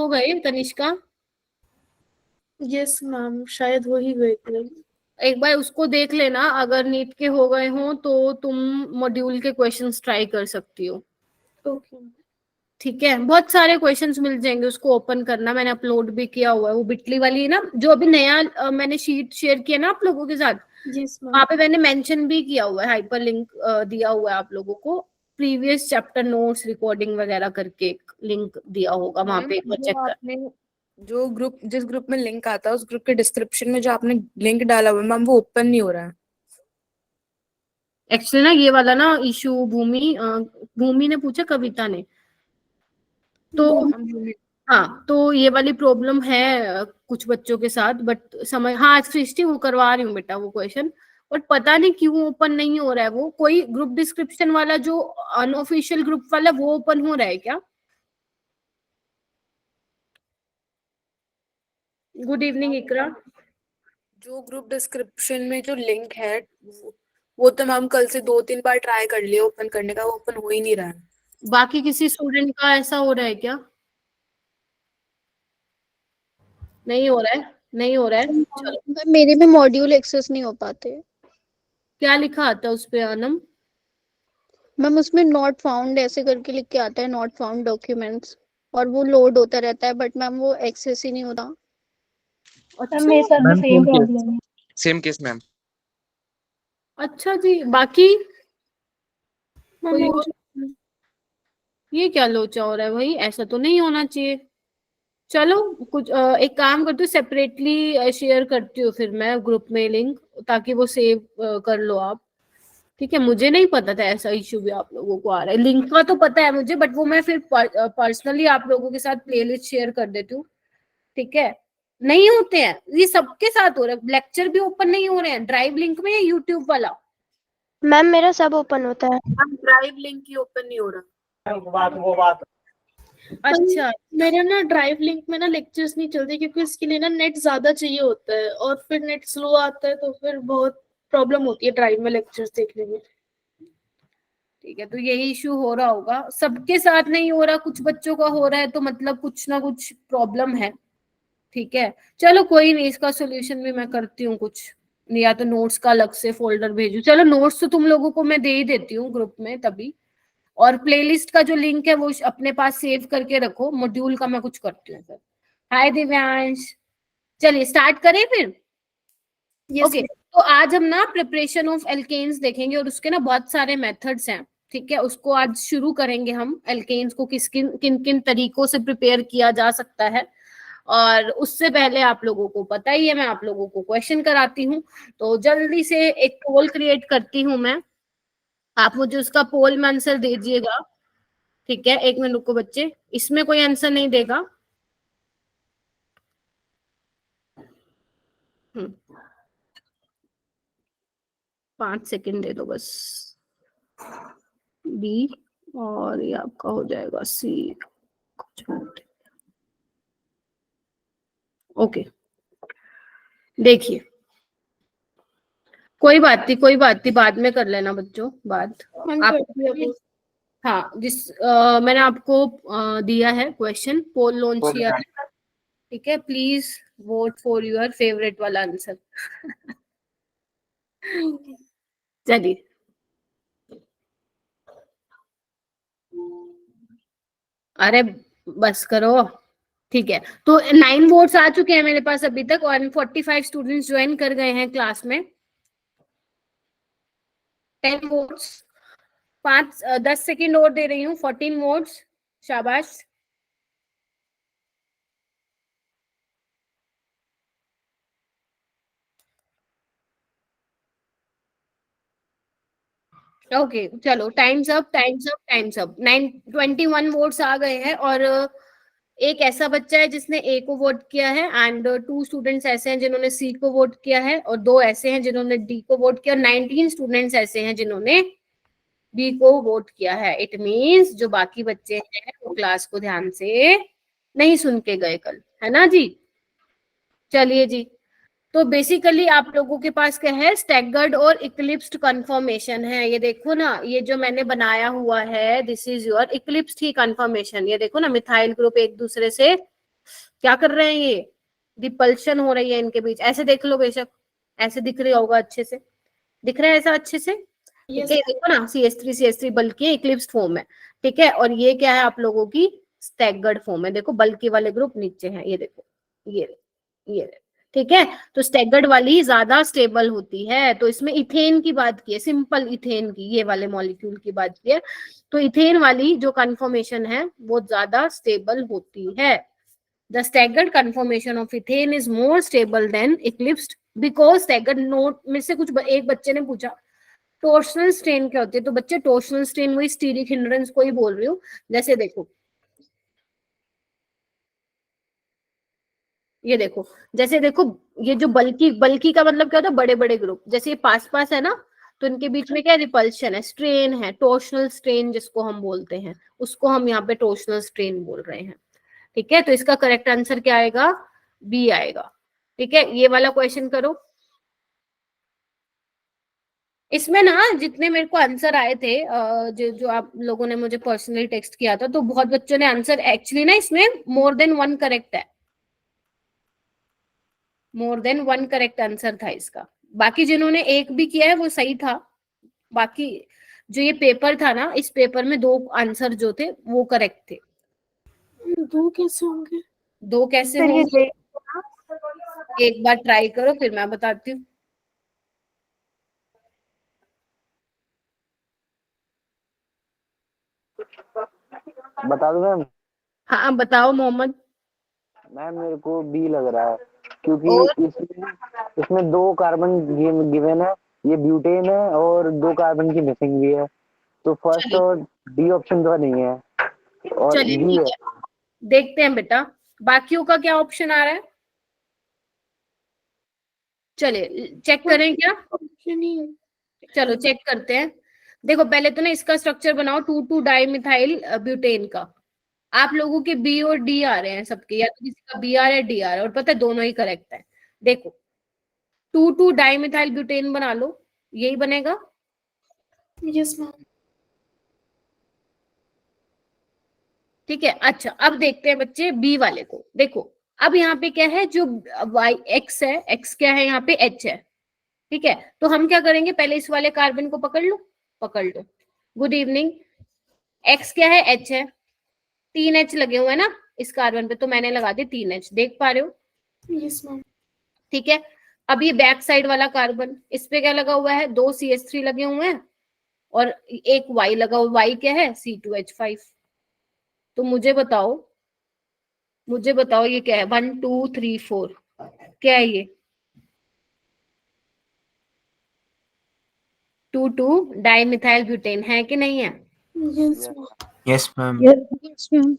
हो गए Tanishka? Yes ma'am, शायद हो ही गए थे। एक बार उसको देख लेना, अगर नीट के हो गए हो तो तुम मॉड्यूल के क्वेश्चंस ट्राई कर सकती हो। ओके। ठीक है, बहुत सारे क्वेश्चंस मिल जाएंगे, उसको ओपन करना, मैंने अपलोड भी किया हुआ है वो बिटली वाली ना, जो अभी नया मैंने शीट शेयर किया ना आप लोगों के साथ, यस मैम। वहां पे मैंने मेंशन भी किया हुआ है, हाइपर लिंक दिया हुआ है आप लोगों को, प्रीवियस चैप्टर नोट्स रिकॉर्डिंग वगैरह करके एक लिंक दिया होगा वहां पे, एक बार चेक कर। जो ग्रुप, जिस ग्रुप में लिंक आता है उस ग्रुप के डिस्क्रिप्शन में जो आपने लिंक डाला हुआ है मैम, वो ओपन नहीं हो रहा है। एक्चुअली ना ये वाला ना इशू भूमि ने पूछा, कविता ने, तो हाँ, तो ये वाली प्रॉब्लम है कुछ बच्चों के साथ, बट समझ, हाँ सृष्टि वो करवा रही हूँ बेटा वो क्वेश्चन, बट पता नहीं क्यों ओपन नहीं हो रहा है वो, कोई ग्रुप डिस्क्रिप्शन वाला जो अनऑफिशियल ग्रुप वाला वो ओपन हो रहा है क्या? गुड इवनिंग इकरा। जो ग्रुप डिस्क्रिप्शन में जो लिंक है वो तो मैम कल से 2-3 बार ट्राई कर लिया ओपन करने का, वो ओपन हो ही नहीं रहा है। बाकी किसी स्टूडेंट का ऐसा हो रहा है क्या? नहीं हो रहा है, नहीं हो रहा है, चलो। मेरे में मॉड्यूल एक्सेस नहीं हो पाते। क्या लिखा आता है उस पे अनम? मैम उसमें नॉट फाउंड ऐसे करके लिख के आता है, नॉट फाउंड डॉक्यूमेंट्स, और वो लोड होता रहता है, बट मैम वो एक्सेस ही नहीं होता। अच्छा मेरे साथ भी सेम प्रॉब्लम है। Same case ma'am. अच्छा जी, बाकी कोई मैम और? ये क्या लोचा हो रहा है भाई, ऐसा तो नहीं होना चाहिए। चलो कुछ एक काम करती हूँ, सेपरेटली शेयर करती हूँ फिर मैं ग्रुप में लिंक, ताकि वो सेव कर लो आप। ठीक है, मुझे नहीं पता था ऐसा इश्यू भी आप लोगों को आ रहा है, लिंक का तो पता है मुझे, बट वो मैं फिर पर्सनली आप लोगों के साथ प्लेलिस्ट शेयर कर देती हूँ। ठीक है, नहीं होते हैं ये, सबके साथ हो रहा है, लेक्चर भी ओपन नहीं हो रहे हैं ड्राइव लिंक में या यूट्यूब वाला? मैम मेरा सब ओपन होता है। ड्राइव लिंक ही ओपन नहीं हो रहा। वो बात। अच्छा, मेरे ना ड्राइव लिंक में ना लेक्चर्स नहीं चलते, क्योंकि इसके लिए ना नेट ज्यादा चाहिए होता है, और फिर नेट स्लो आता है, तो फिर बहुत प्रॉब्लम होती है ड्राइव में लेक्चर्स देखने में। ठीक है, तो यही इश्यू हो रहा होगा, सबके साथ नहीं हो रहा, कुछ बच्चों का हो रहा है, तो मतलब कुछ ना कुछ प्रॉब्लम है। ठीक है, चलो कोई नहीं, इसका सोल्यूशन भी मैं करती हूँ कुछ, या तो नोट्स का अलग से फोल्डर भेजू, चलो नोट्स तो तुम लोगों को मैं दे ही देती हूँ ग्रुप में तभी, और प्लेलिस्ट का जो लिंक है वो अपने पास सेव करके रखो, मॉड्यूल का मैं कुछ करती हूँ फिर। हाय दिव्यांश, चलिए स्टार्ट करें फिर। ओके, तो आज हम ना प्रिपरेशन ऑफ एल्केन्स देखेंगे, और उसके ना बहुत सारे मेथड्स हैं। ठीक है, उसको आज शुरू करेंगे हम, एल्केन्स को किन किन तरीकों से प्रिपेयर किया जा सकता है। और उससे पहले आप लोगों को पता ही है, मैं आप लोगों को क्वेश्चन कराती हूँ, तो जल्दी से एक पोल क्रिएट करती हूँ मैं, आप मुझे उसका पोल में आंसर दीजिएगा। ठीक है, 1 मिनट रुको बच्चे, इसमें कोई आंसर नहीं देगा। 5 सेकंड दे दो बस। बी, और ये आपका हो जाएगा सी। ओके, देखिए, कोई बात नहीं, कोई बात नहीं, बाद में कर लेना बच्चों, बात आप। हाँ, मैंने आपको दिया है क्वेश्चन, पोल लॉन्च किया है। ठीक है, please vote for your favourite वाला आंसर। चलिए, अरे बस करो। ठीक है, तो 9 वोट्स आ चुके हैं मेरे पास अभी तक, और 45 स्टूडेंट्स ज्वाइन कर गए हैं क्लास में। 10 वोट्स, 10 सेकेंड और दे रही हूँ, 14 वोट्स, शाबाश। ओके चलो, time's up, time's up, time's up. 21 votes आ गए हैं, और एक ऐसा बच्चा है जिसने ए को वोट किया है, एंड 2 स्टूडेंट्स ऐसे हैं जिन्होंने सी को वोट किया है, और 2 ऐसे हैं जिन्होंने डी को वोट किया, और 19 स्टूडेंट्स ऐसे हैं जिन्होंने बी को वोट किया है। इट मीन्स जो बाकी बच्चे हैं वो क्लास को ध्यान से नहीं सुन के गए कल, है ना जी? चलिए जी, तो बेसिकली आप लोगों के पास क्या है, स्टैगर्ड और इक्लिप्स्ड कन्फर्मेशन है। ये देखो ना, ये जो मैंने बनाया हुआ है, दिस इज योर इक्लिप्स्ड ही कन्फर्मेशन। ये देखो ना, मिथाइल ग्रुप एक दूसरे से क्या कर रहे हैं ये, रिपल्शन हो रही है इनके बीच, ऐसे देख लो बेशक, ऐसे दिख रही होगा अच्छे से, दिख रहा है ऐसा अच्छे से, ठीक है। देखो ना CH3 बल्कि इक्लिप्स्ड फॉर्म है, ठीक है। और ये क्या है आप लोगों की स्टैगर्ड फॉर्म है, देखो बल्कि वाले ग्रुप नीचे हैं, ये देखो ये ठीक है। तो स्टैगर्ड वाली ज्यादा स्टेबल होती है, तो इसमें इथेन की बात की है, सिंपल इथेन की, ये वाले मॉलिक्यूल की बात की है, तो इथेन वाली जो कन्फर्मेशन है वो ज्यादा स्टेबल होती है। The staggered conformation of ethane is more stable than eclipsed because staggered note में से कुछ एक बच्चे ने पूछा टोर्शनल स्ट्रेन क्या होती है, तो बच्चे टोर्शनल स्ट्रेन वही स्टीरिक हिंड्रेंस को ही बोल रही हूँ। जैसे देखो ये देखो, जैसे देखो ये जो बल्कि का मतलब क्या होता है, बड़े बड़े ग्रुप, जैसे ये पास है ना, तो इनके बीच में क्या रिपल्शन है, स्ट्रेन है, टोर्शनल स्ट्रेन जिसको हम बोलते हैं, उसको हम यहाँ पे टोर्शनल स्ट्रेन बोल रहे हैं, ठीक है। तो इसका करेक्ट आंसर क्या आएगा, बी आएगा, ठीक है। ये वाला क्वेश्चन करो। इसमें ना जितने मेरे को आंसर आए थे, जो आप लोगों ने मुझे पर्सनली टेक्स्ट किया था, तो बहुत बच्चों ने आंसर, एक्चुअली ना इसमें मोर देन वन करेक्ट है, more than one correct answer था इसका। बाकी जिन्होंने एक भी किया है वो सही था, बाकी जो ये पेपर था ना, इस पेपर में 2 आंसर जो थे वो करेक्ट थे। 2 कैसे होंगे? 2 कैसे होंगे, एक बार ट्राई करो फिर मैं बताती हूँ। बता दो मैम। हाँ बताओ मोहम्मद। मैम मेरे को बी लग रहा है, क्योंकि इसमें 2 कार्बन गिवन है, ये ब्यूटेन है और 2 कार्बन की मिसिंग भी है, तो फर्स्ट और डी ऑप्शन तो नहीं है, और चलिए बी ठीक है, देखते हैं बेटा बाकियों का क्या ऑप्शन आ रहा है। चलिए चेक करें क्या, ऑप्शन ही है। चलो चेक करते हैं। देखो पहले तो ना इसका स्ट्रक्चर बनाओ 2,2 डाइमिथाइल ब्यूटेन का। आप लोगों के बी और डी आ रहे हैं सबके, या तो किसी का बी आ रहा है डी आ रहा है, और पता है दोनों ही करेक्ट है। देखो 2,2 डाइमिथाइल ब्यूटेन बना लो, यही बनेगा। Yes ma'am. ठीक है, अच्छा अब देखते हैं बच्चे बी वाले को। देखो अब यहाँ पे क्या है, जो वाई एक्स है, एक्स क्या है यहाँ पे एच है, ठीक है। तो हम क्या करेंगे, पहले इस वाले कार्बन को पकड़ लो। Good evening. एक्स क्या है, एच है, 3 एच लगे हुए हैं ना इस कार्बन पे, तो मैंने लगा दिया 3 एच, देख पा रहे हो। Yes ma'am. ठीक है, अब ये बैक साइड वाला कार्बन, इस पे क्या लगा हुआ है, 2 CH3 लगे हुए हैं और एक Y लगा हुआ, Y क्या है, C2H5। तो मुझे बताओ ये क्या है, 1 2 3 4 क्या है ये, 2,2 डाइमिथाइल ब्यूटेन है कि नहीं है। Yes ma'am. Yes ma'am.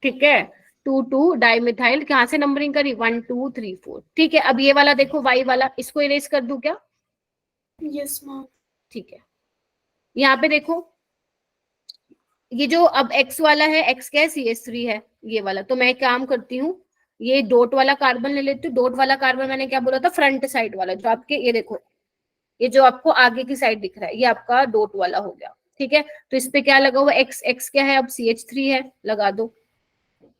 ठीक है, 2,2 डाइमिथाइल, कहाँ से नंबरिंग करी, 1 2 3 4। ठीक है, अब ये वाला देखो वाई वाला, इसको इरेज कर दूं क्या। Yes ma'am. ठीक है, यहाँ पे देखो ये जो अब एक्स वाला है, एक्स क्या है, CH3 है ये वाला, तो मैं एक काम करती हूँ, ये डॉट वाला कार्बन ले लेती हूँ। डॉट वाला कार्बन मैंने क्या बोला था, फ्रंट साइड वाला, जो आपके ये देखो, ये जो आपको आगे की साइड दिख रहा है, ये आपका डॉट वाला हो गया। ठीक है, तो इस पे क्या लगा हुआ, एक्स, एक्स क्या है अब, CH3 है, लगा दो।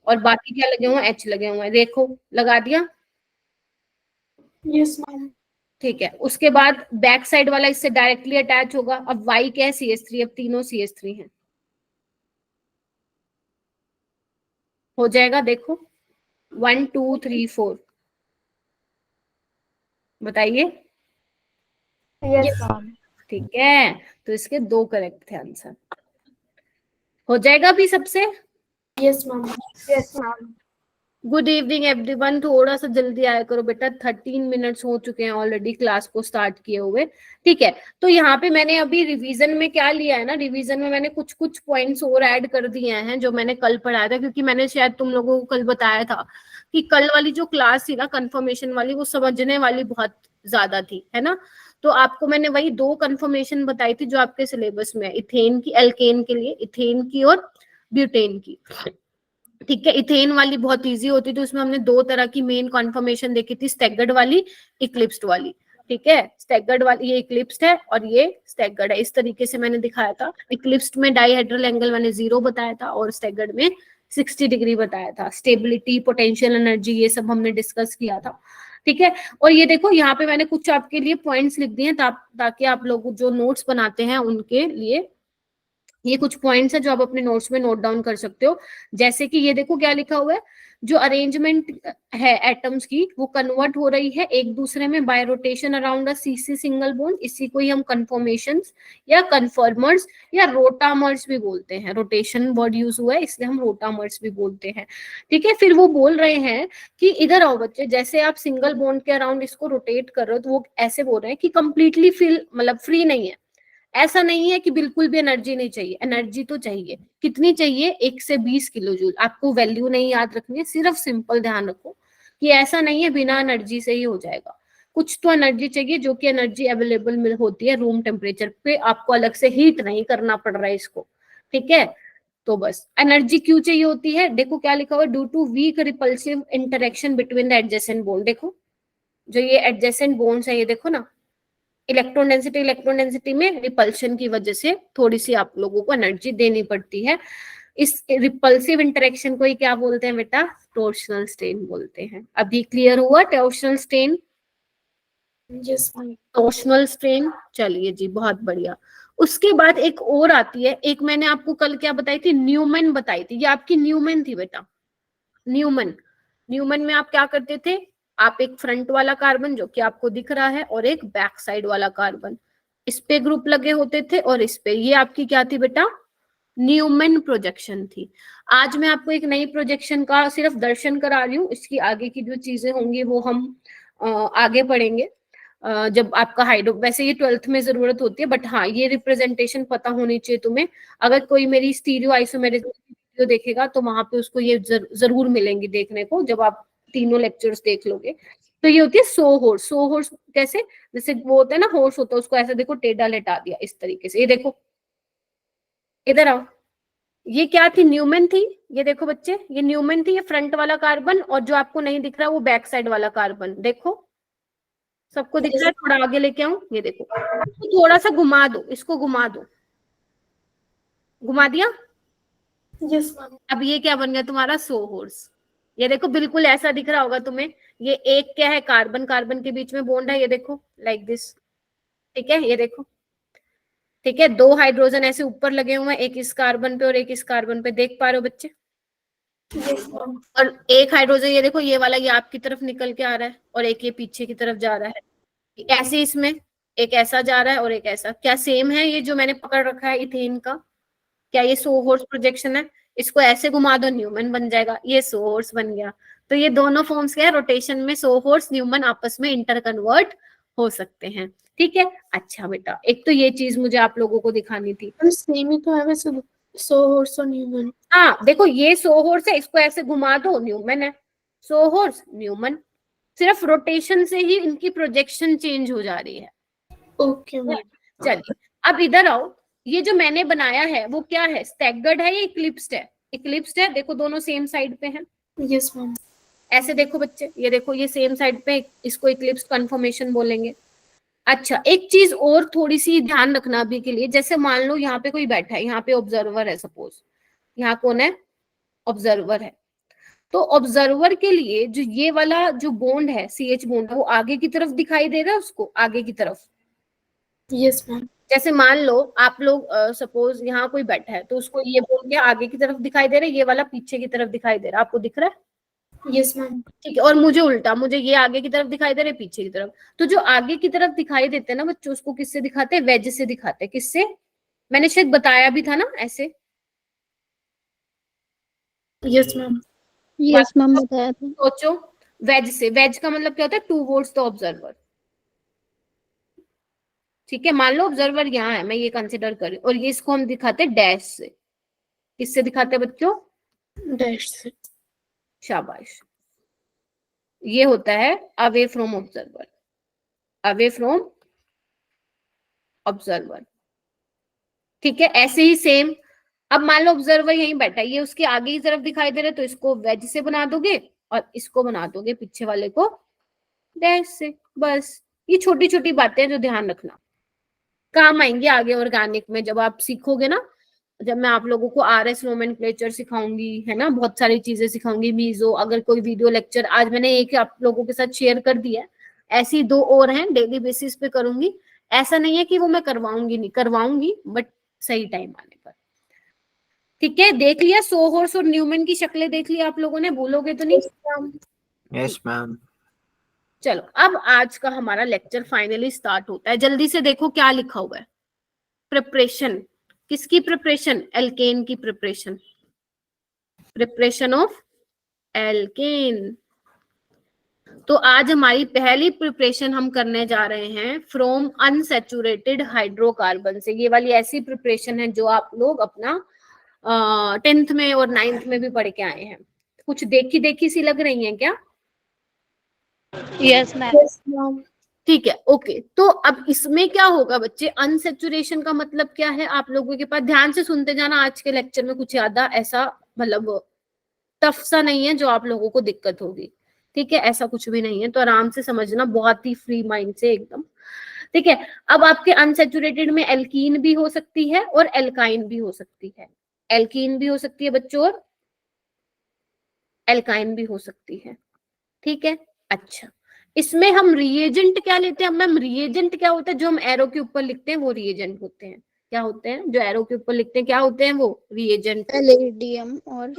और बाकी क्या लगे हुए हैं, H लगे हुए हैं, देखो लगा दिया। Yes ma'am. ठीक है, उसके बाद बैक साइड वाला इससे डायरेक्टली अटैच होगा। अब Y क्या है, CH3, अब तीनों CH3 हैं, हो जाएगा। देखो 1 2 3 4, बताइए। Yes ma'am. ठीक है, तो इसके 2 करेक्ट थे आंसर, हो जाएगा भी सबसे। Yes ma'am. Yes ma'am. Good evening everyone, थोड़ा सा जल्दी आया करो बेटा, 13 मिनट्स हो चुके हैं ऑलरेडी क्लास को स्टार्ट किए हुए। ठीक है, तो यहाँ पे मैंने अभी रिवीजन में क्या लिया है ना, रिवीजन में मैंने कुछ कुछ पॉइंट्स और ऐड कर दिए हैं जो मैंने कल पढ़ाया था, क्योंकि मैंने शायद तुम लोगों को कल बताया था कि कल वाली जो क्लास थी ना कंफर्मेशन वाली, वो समझने वाली बहुत ज्यादा थी, है ना। तो आपको मैंने वही 2 कंफर्मेशन बताई थी जो आपके सिलेबस में है, इथेन की, एल्केन के लिए इथेन की और ब्यूटेन की। ठीक है, इथेन वाली बहुत इजी होती थी, उसमें हमने 2 तरह की मेन कॉन्फर्मेशन देखी थी, स्टैगर्ड वाली, इक्लिप्स्ड वाली। ठीक है, स्टैगर्ड वाली ये इक्लिप्स्ड है और ये स्टैगर्ड है, इस तरीके से मैंने दिखाया था। इक्लिप्स्ड में डाइहेड्रल एंगल मैंने 0 बताया था और स्टैगर्ड में 60 डिग्री बताया था, स्टेबिलिटी, पोटेंशियल एनर्जी, ये सब हमने डिस्कस किया था। ठीक है, और ये देखो यहाँ पे मैंने कुछ आपके लिए पॉइंट्स लिख दिए हैं ताकि आप लोग जो नोट्स बनाते हैं उनके लिए ये कुछ पॉइंट्स है जो आप अपने नोट्स में नोट डाउन कर सकते हो। जैसे कि ये देखो क्या लिखा हुआ है, जो अरेंजमेंट है एटम्स की वो कन्वर्ट हो रही है एक दूसरे में बाय रोटेशन अराउंड अ सीसी सिंगल बॉन्ड। इसी को ही हम कन्फर्मेशंस या कन्फर्मर्स या रोटामर्स भी बोलते हैं। रोटेशन वर्ड यूज हुआ है इसलिए हम रोटामर्स भी बोलते हैं। ठीक है, फिर वो बोल रहे हैं कि इधर आओ बच्चे, जैसे आप सिंगल बॉन्ड के अराउंड इसको रोटेट कर रहे हो तो वो ऐसे बोल रहे हैं कि कंप्लीटली फ्री नहीं है। ऐसा नहीं है कि बिल्कुल भी एनर्जी नहीं चाहिए, एनर्जी तो चाहिए। कितनी चाहिए? 1 से 20 किलो जूल। आपको वैल्यू नहीं याद रखनी है, सिर्फ सिंपल ध्यान रखो कि ऐसा नहीं है बिना एनर्जी से ही हो जाएगा। कुछ तो एनर्जी चाहिए जो कि एनर्जी अवेलेबल होती है रूम टेम्परेचर पे, आपको अलग से हीट नहीं करना पड़ रहा है इसको। ठीक है, तो बस एनर्जी क्यों चाहिए होती है? देखो क्या लिखा हुआ है, due to weak repulsive interaction between the adjacent bond. देखो जो ये एडजेसेंट बोन्ड्स है, ये देखो ना, इलेक्ट्रॉन डेंसिटी में रिपल्शन की वजह से थोड़ी सी आप लोगों को एनर्जी देनी पड़ती है। इस रिपल्सिव इंटरेक्शन को ही क्या बोलते हैं बेटा? टॉर्शनल स्ट्रेन बोलते हैं। अभी क्लियर हुआ torsional strain? Yes ma'am. Torsional strain, चलिए जी बहुत बढ़िया। उसके बाद एक और आती है, एक मैंने आपको कल क्या बताई थी? न्यूमैन बताई थी। ये आपकी न्यूमैन थी बेटा, न्यूमैन में आप क्या करते थे? आप एक फ्रंट वाला कार्बन जो कि आपको दिख रहा है और एक बैक साइड वाला कार्बन, इस पे ग्रुप लगे होते थे और इस पे, ये आपकी क्या थी बेटा? न्यूमैन प्रोजेक्शन थी। आज मैं आपको एक नई प्रोजेक्शन का सिर्फ दर्शन करा रही हूँ, इसकी आगे की जो चीजें होंगी वो हम आगे पढ़ेंगे जब आपका हाइड्रो, वैसे ये 12th में जरूरत होती है, बट हाँ ये रिप्रेजेंटेशन पता होनी चाहिए तुम्हें। अगर कोई मेरी स्टीरियो आइसोमेरिक वीडियो देखेगा तो वहां पे उसको ये जरूर मिलेंगी देखने को जब आप तीनों लेक्चर्स देख लोगे। तो ये होती है सो हॉर्स कैसे? जैसे वो होता है ना, हॉर्स होता है, उसको ऐसे देखो टेढ़ा लेटा दिया इस तरीके से। ये देखो, इधर आओ, ये क्या थी? न्यूमैन थी। ये देखो बच्चे, ये न्यूमैन थी, ये फ्रंट वाला कार्बन, और जो आपको नहीं दिख रहा वो बैक साइड वाला कार्बन। देखो सबको दिख रहा है? थोड़ा आगे लेके आऊं, ये देखो, थोड़ा सा घुमा दो, इसको घुमा दो, घुमा दिया। Yes ma'am. अब ये क्या बन गया तुम्हारा? सो हॉर्स। ये देखो बिल्कुल ऐसा दिख रहा होगा तुम्हें। ये एक क्या है? कार्बन कार्बन के बीच में बॉन्ड है, ये देखो लाइक दिस। ठीक है, ये देखो, ठीक है, 2 हाइड्रोजन ऐसे ऊपर लगे हुए हैं, एक इस कार्बन पे और एक इस कार्बन पे, देख पा रहे हो बच्चे? Yes ma'am. और एक हाइड्रोजन ये देखो, ये वाला ये आपकी तरफ निकल के आ रहा है और एक ये पीछे की तरफ जा रहा है। ऐसे इसमें एक ऐसा जा रहा है और एक ऐसा। क्या सेम है ये जो मैंने पकड़ रखा है इथेन का? क्या ये सो हॉर्स प्रोजेक्शन है? इसको ऐसे घुमा दो, न्यूमैन बन जाएगा, ये सो हॉर्स बन गया। तो ये दोनों फॉर्म्स क्या है? रोटेशन में सो हॉर्स न्यूमैन आपस में इंटर कन्वर्ट हो सकते हैं। ठीक है, अच्छा बेटा, एक तो ये चीज मुझे आप लोगों को दिखानी थी। सेम ही तो है वैसे, सो हॉर्स और न्यूमैन। हाँ देखो, ये सो हॉर्स है, इसको ऐसे घुमा दो, न्यूमैन है। सो हॉर्स न्यूमैन, सिर्फ रोटेशन से ही इनकी प्रोजेक्शन चेंज हो जा रही है। Okay ma'am. चलिए अब इधर आओ, ये जो मैंने बनाया है वो क्या है? स्टैगर्ड है या इक्लिप्स्ड है? इक्लिप्स्ड है। देखो दोनों सेम साइड पे हैं। Yes ma'am. ऐसे देखो बच्चे, ये देखो ये सेम साइड पे, इसको इक्लिप्स कन्फर्मेशन बोलेंगे। अच्छा एक चीज और थोड़ी सी ध्यान रखना अभी के लिए, जैसे मान लो यहाँ पे कोई बैठा है, यहाँ पे ऑब्जर्वर है, सपोज यहाँ कौन है? ऑब्जर्वर है। तो ऑब्जर्वर के लिए जो ये वाला जो बॉन्ड है, CH बॉन्ड, वो आगे की तरफ दिखाई दे रहा है उसको, आगे की तरफ। Yes ma'am. जैसे मान लो आप लोग सपोज यहाँ कोई बैठा है तो उसको ये बॉन्ड क्या आगे की तरफ दिखाई दे रहा है, ये वाला पीछे की तरफ दिखाई दे रहा है, आपको दिख रहा है? Yes ma'am. ठीक है, और मुझे उल्टा, मुझे ये आगे की तरफ दिखाई दे रहे पीछे की तरफ। तो जो आगे की तरफ दिखाई देते हैं ना बच्चों, उसको किससे दिखाते हैं? वेज से दिखाते हैं। किससे? मैंने शायद बताया भी था ना ऐसे। Yes ma'am. यस मैम बताया था। सोचो, वेज से। वेज का मतलब क्या होता है? Towards the observer. ठीक है, मान लो ऑब्जर्वर यहाँ है, मैं ये कंसिडर करी, और ये इसको हम दिखाते हैं डैश से। किससे दिखाते हैं बच्चों? डैश से। शाबाश। ये होता है away from observer, away from observer. ठीक है, ऐसे ही सेम, अब मान लो ऑब्जर्वर यहीं बैठा है, ये उसके आगे की तरफ दिखाई दे रहा है, तो इसको वेज से बना दोगे और इसको बना दोगे पीछे वाले को डैश से। बस ये छोटी छोटी बातें हैं जो ध्यान रखना, काम आएंगे आगे ऑर्गेनिक में जब आप सीखोगे ना जब मैं आप लोगों को RS नोमेनक्लेचर सिखाऊंगी, है ना, बहुत सारी चीजें सिखाऊंगी, मीजो, अगर कोई वीडियो लेक्चर, आज मैंने एक आप लोगों के साथ शेयर कर दिया है, ऐसी 2 और हैं, डेली बेसिस पे करूंगी। ऐसा नहीं है कि वो मैं करवाऊंगी नहीं, करवाऊंगी, बट सही टाइम आने पर। ठीक है, देख लिया सोहर्स और न्यूमैन की शक्लें देख लिया आप लोगों ने, भूलोगे तो नहीं? Yes ma'am. चलो अब आज का हमारा लेक्चर फाइनली स्टार्ट होता है। जल्दी से देखो क्या लिखा हुआ है। प्रिपरेशन, किसकी प्रिपरेशन? एल्केन की प्रिपरेशन, प्रिपरेशन ऑफ एल्केन। तो आज हमारी पहली प्रिपरेशन हम करने जा रहे हैं फ्रॉम अनसैचुरेटेड हाइड्रोकार्बन से। ये वाली ऐसी प्रिपरेशन है जो आप लोग अपना 10th में और 9th में भी पढ़ के आए हैं। कुछ देखी देखी सी लग रही हैं क्या? Yes ma'am. ठीक है, ओके। तो अब इसमें क्या होगा बच्चे, अनसेचुरेशन का मतलब क्या है आप लोगों के पास? ध्यान से सुनते जाना, आज के लेक्चर में कुछ ज्यादा ऐसा मतलब टफ सा नहीं है जो आप लोगों को दिक्कत होगी। ठीक है, ऐसा कुछ भी नहीं है, तो आराम से समझना, बहुत ही फ्री माइंड से एकदम। ठीक है, अब आपके अनसेचुरेटेड में एल्कीन भी हो सकती है और एल्काइन भी हो सकती है। एल्कीन भी हो सकती है बच्चों और एल्काइन भी हो सकती है। ठीक है, अच्छा, इसमें हम रिएजेंट क्या लेते हैं? मैम रिएजेंट क्या होता है? जो हम एरो के ऊपर लिखते हैं वो रिएजेंट होते हैं। क्या होते हैं? जो एरो के ऊपर लिखते हैं क्या होते हैं? वो रिएजेंट। पैलेडियम और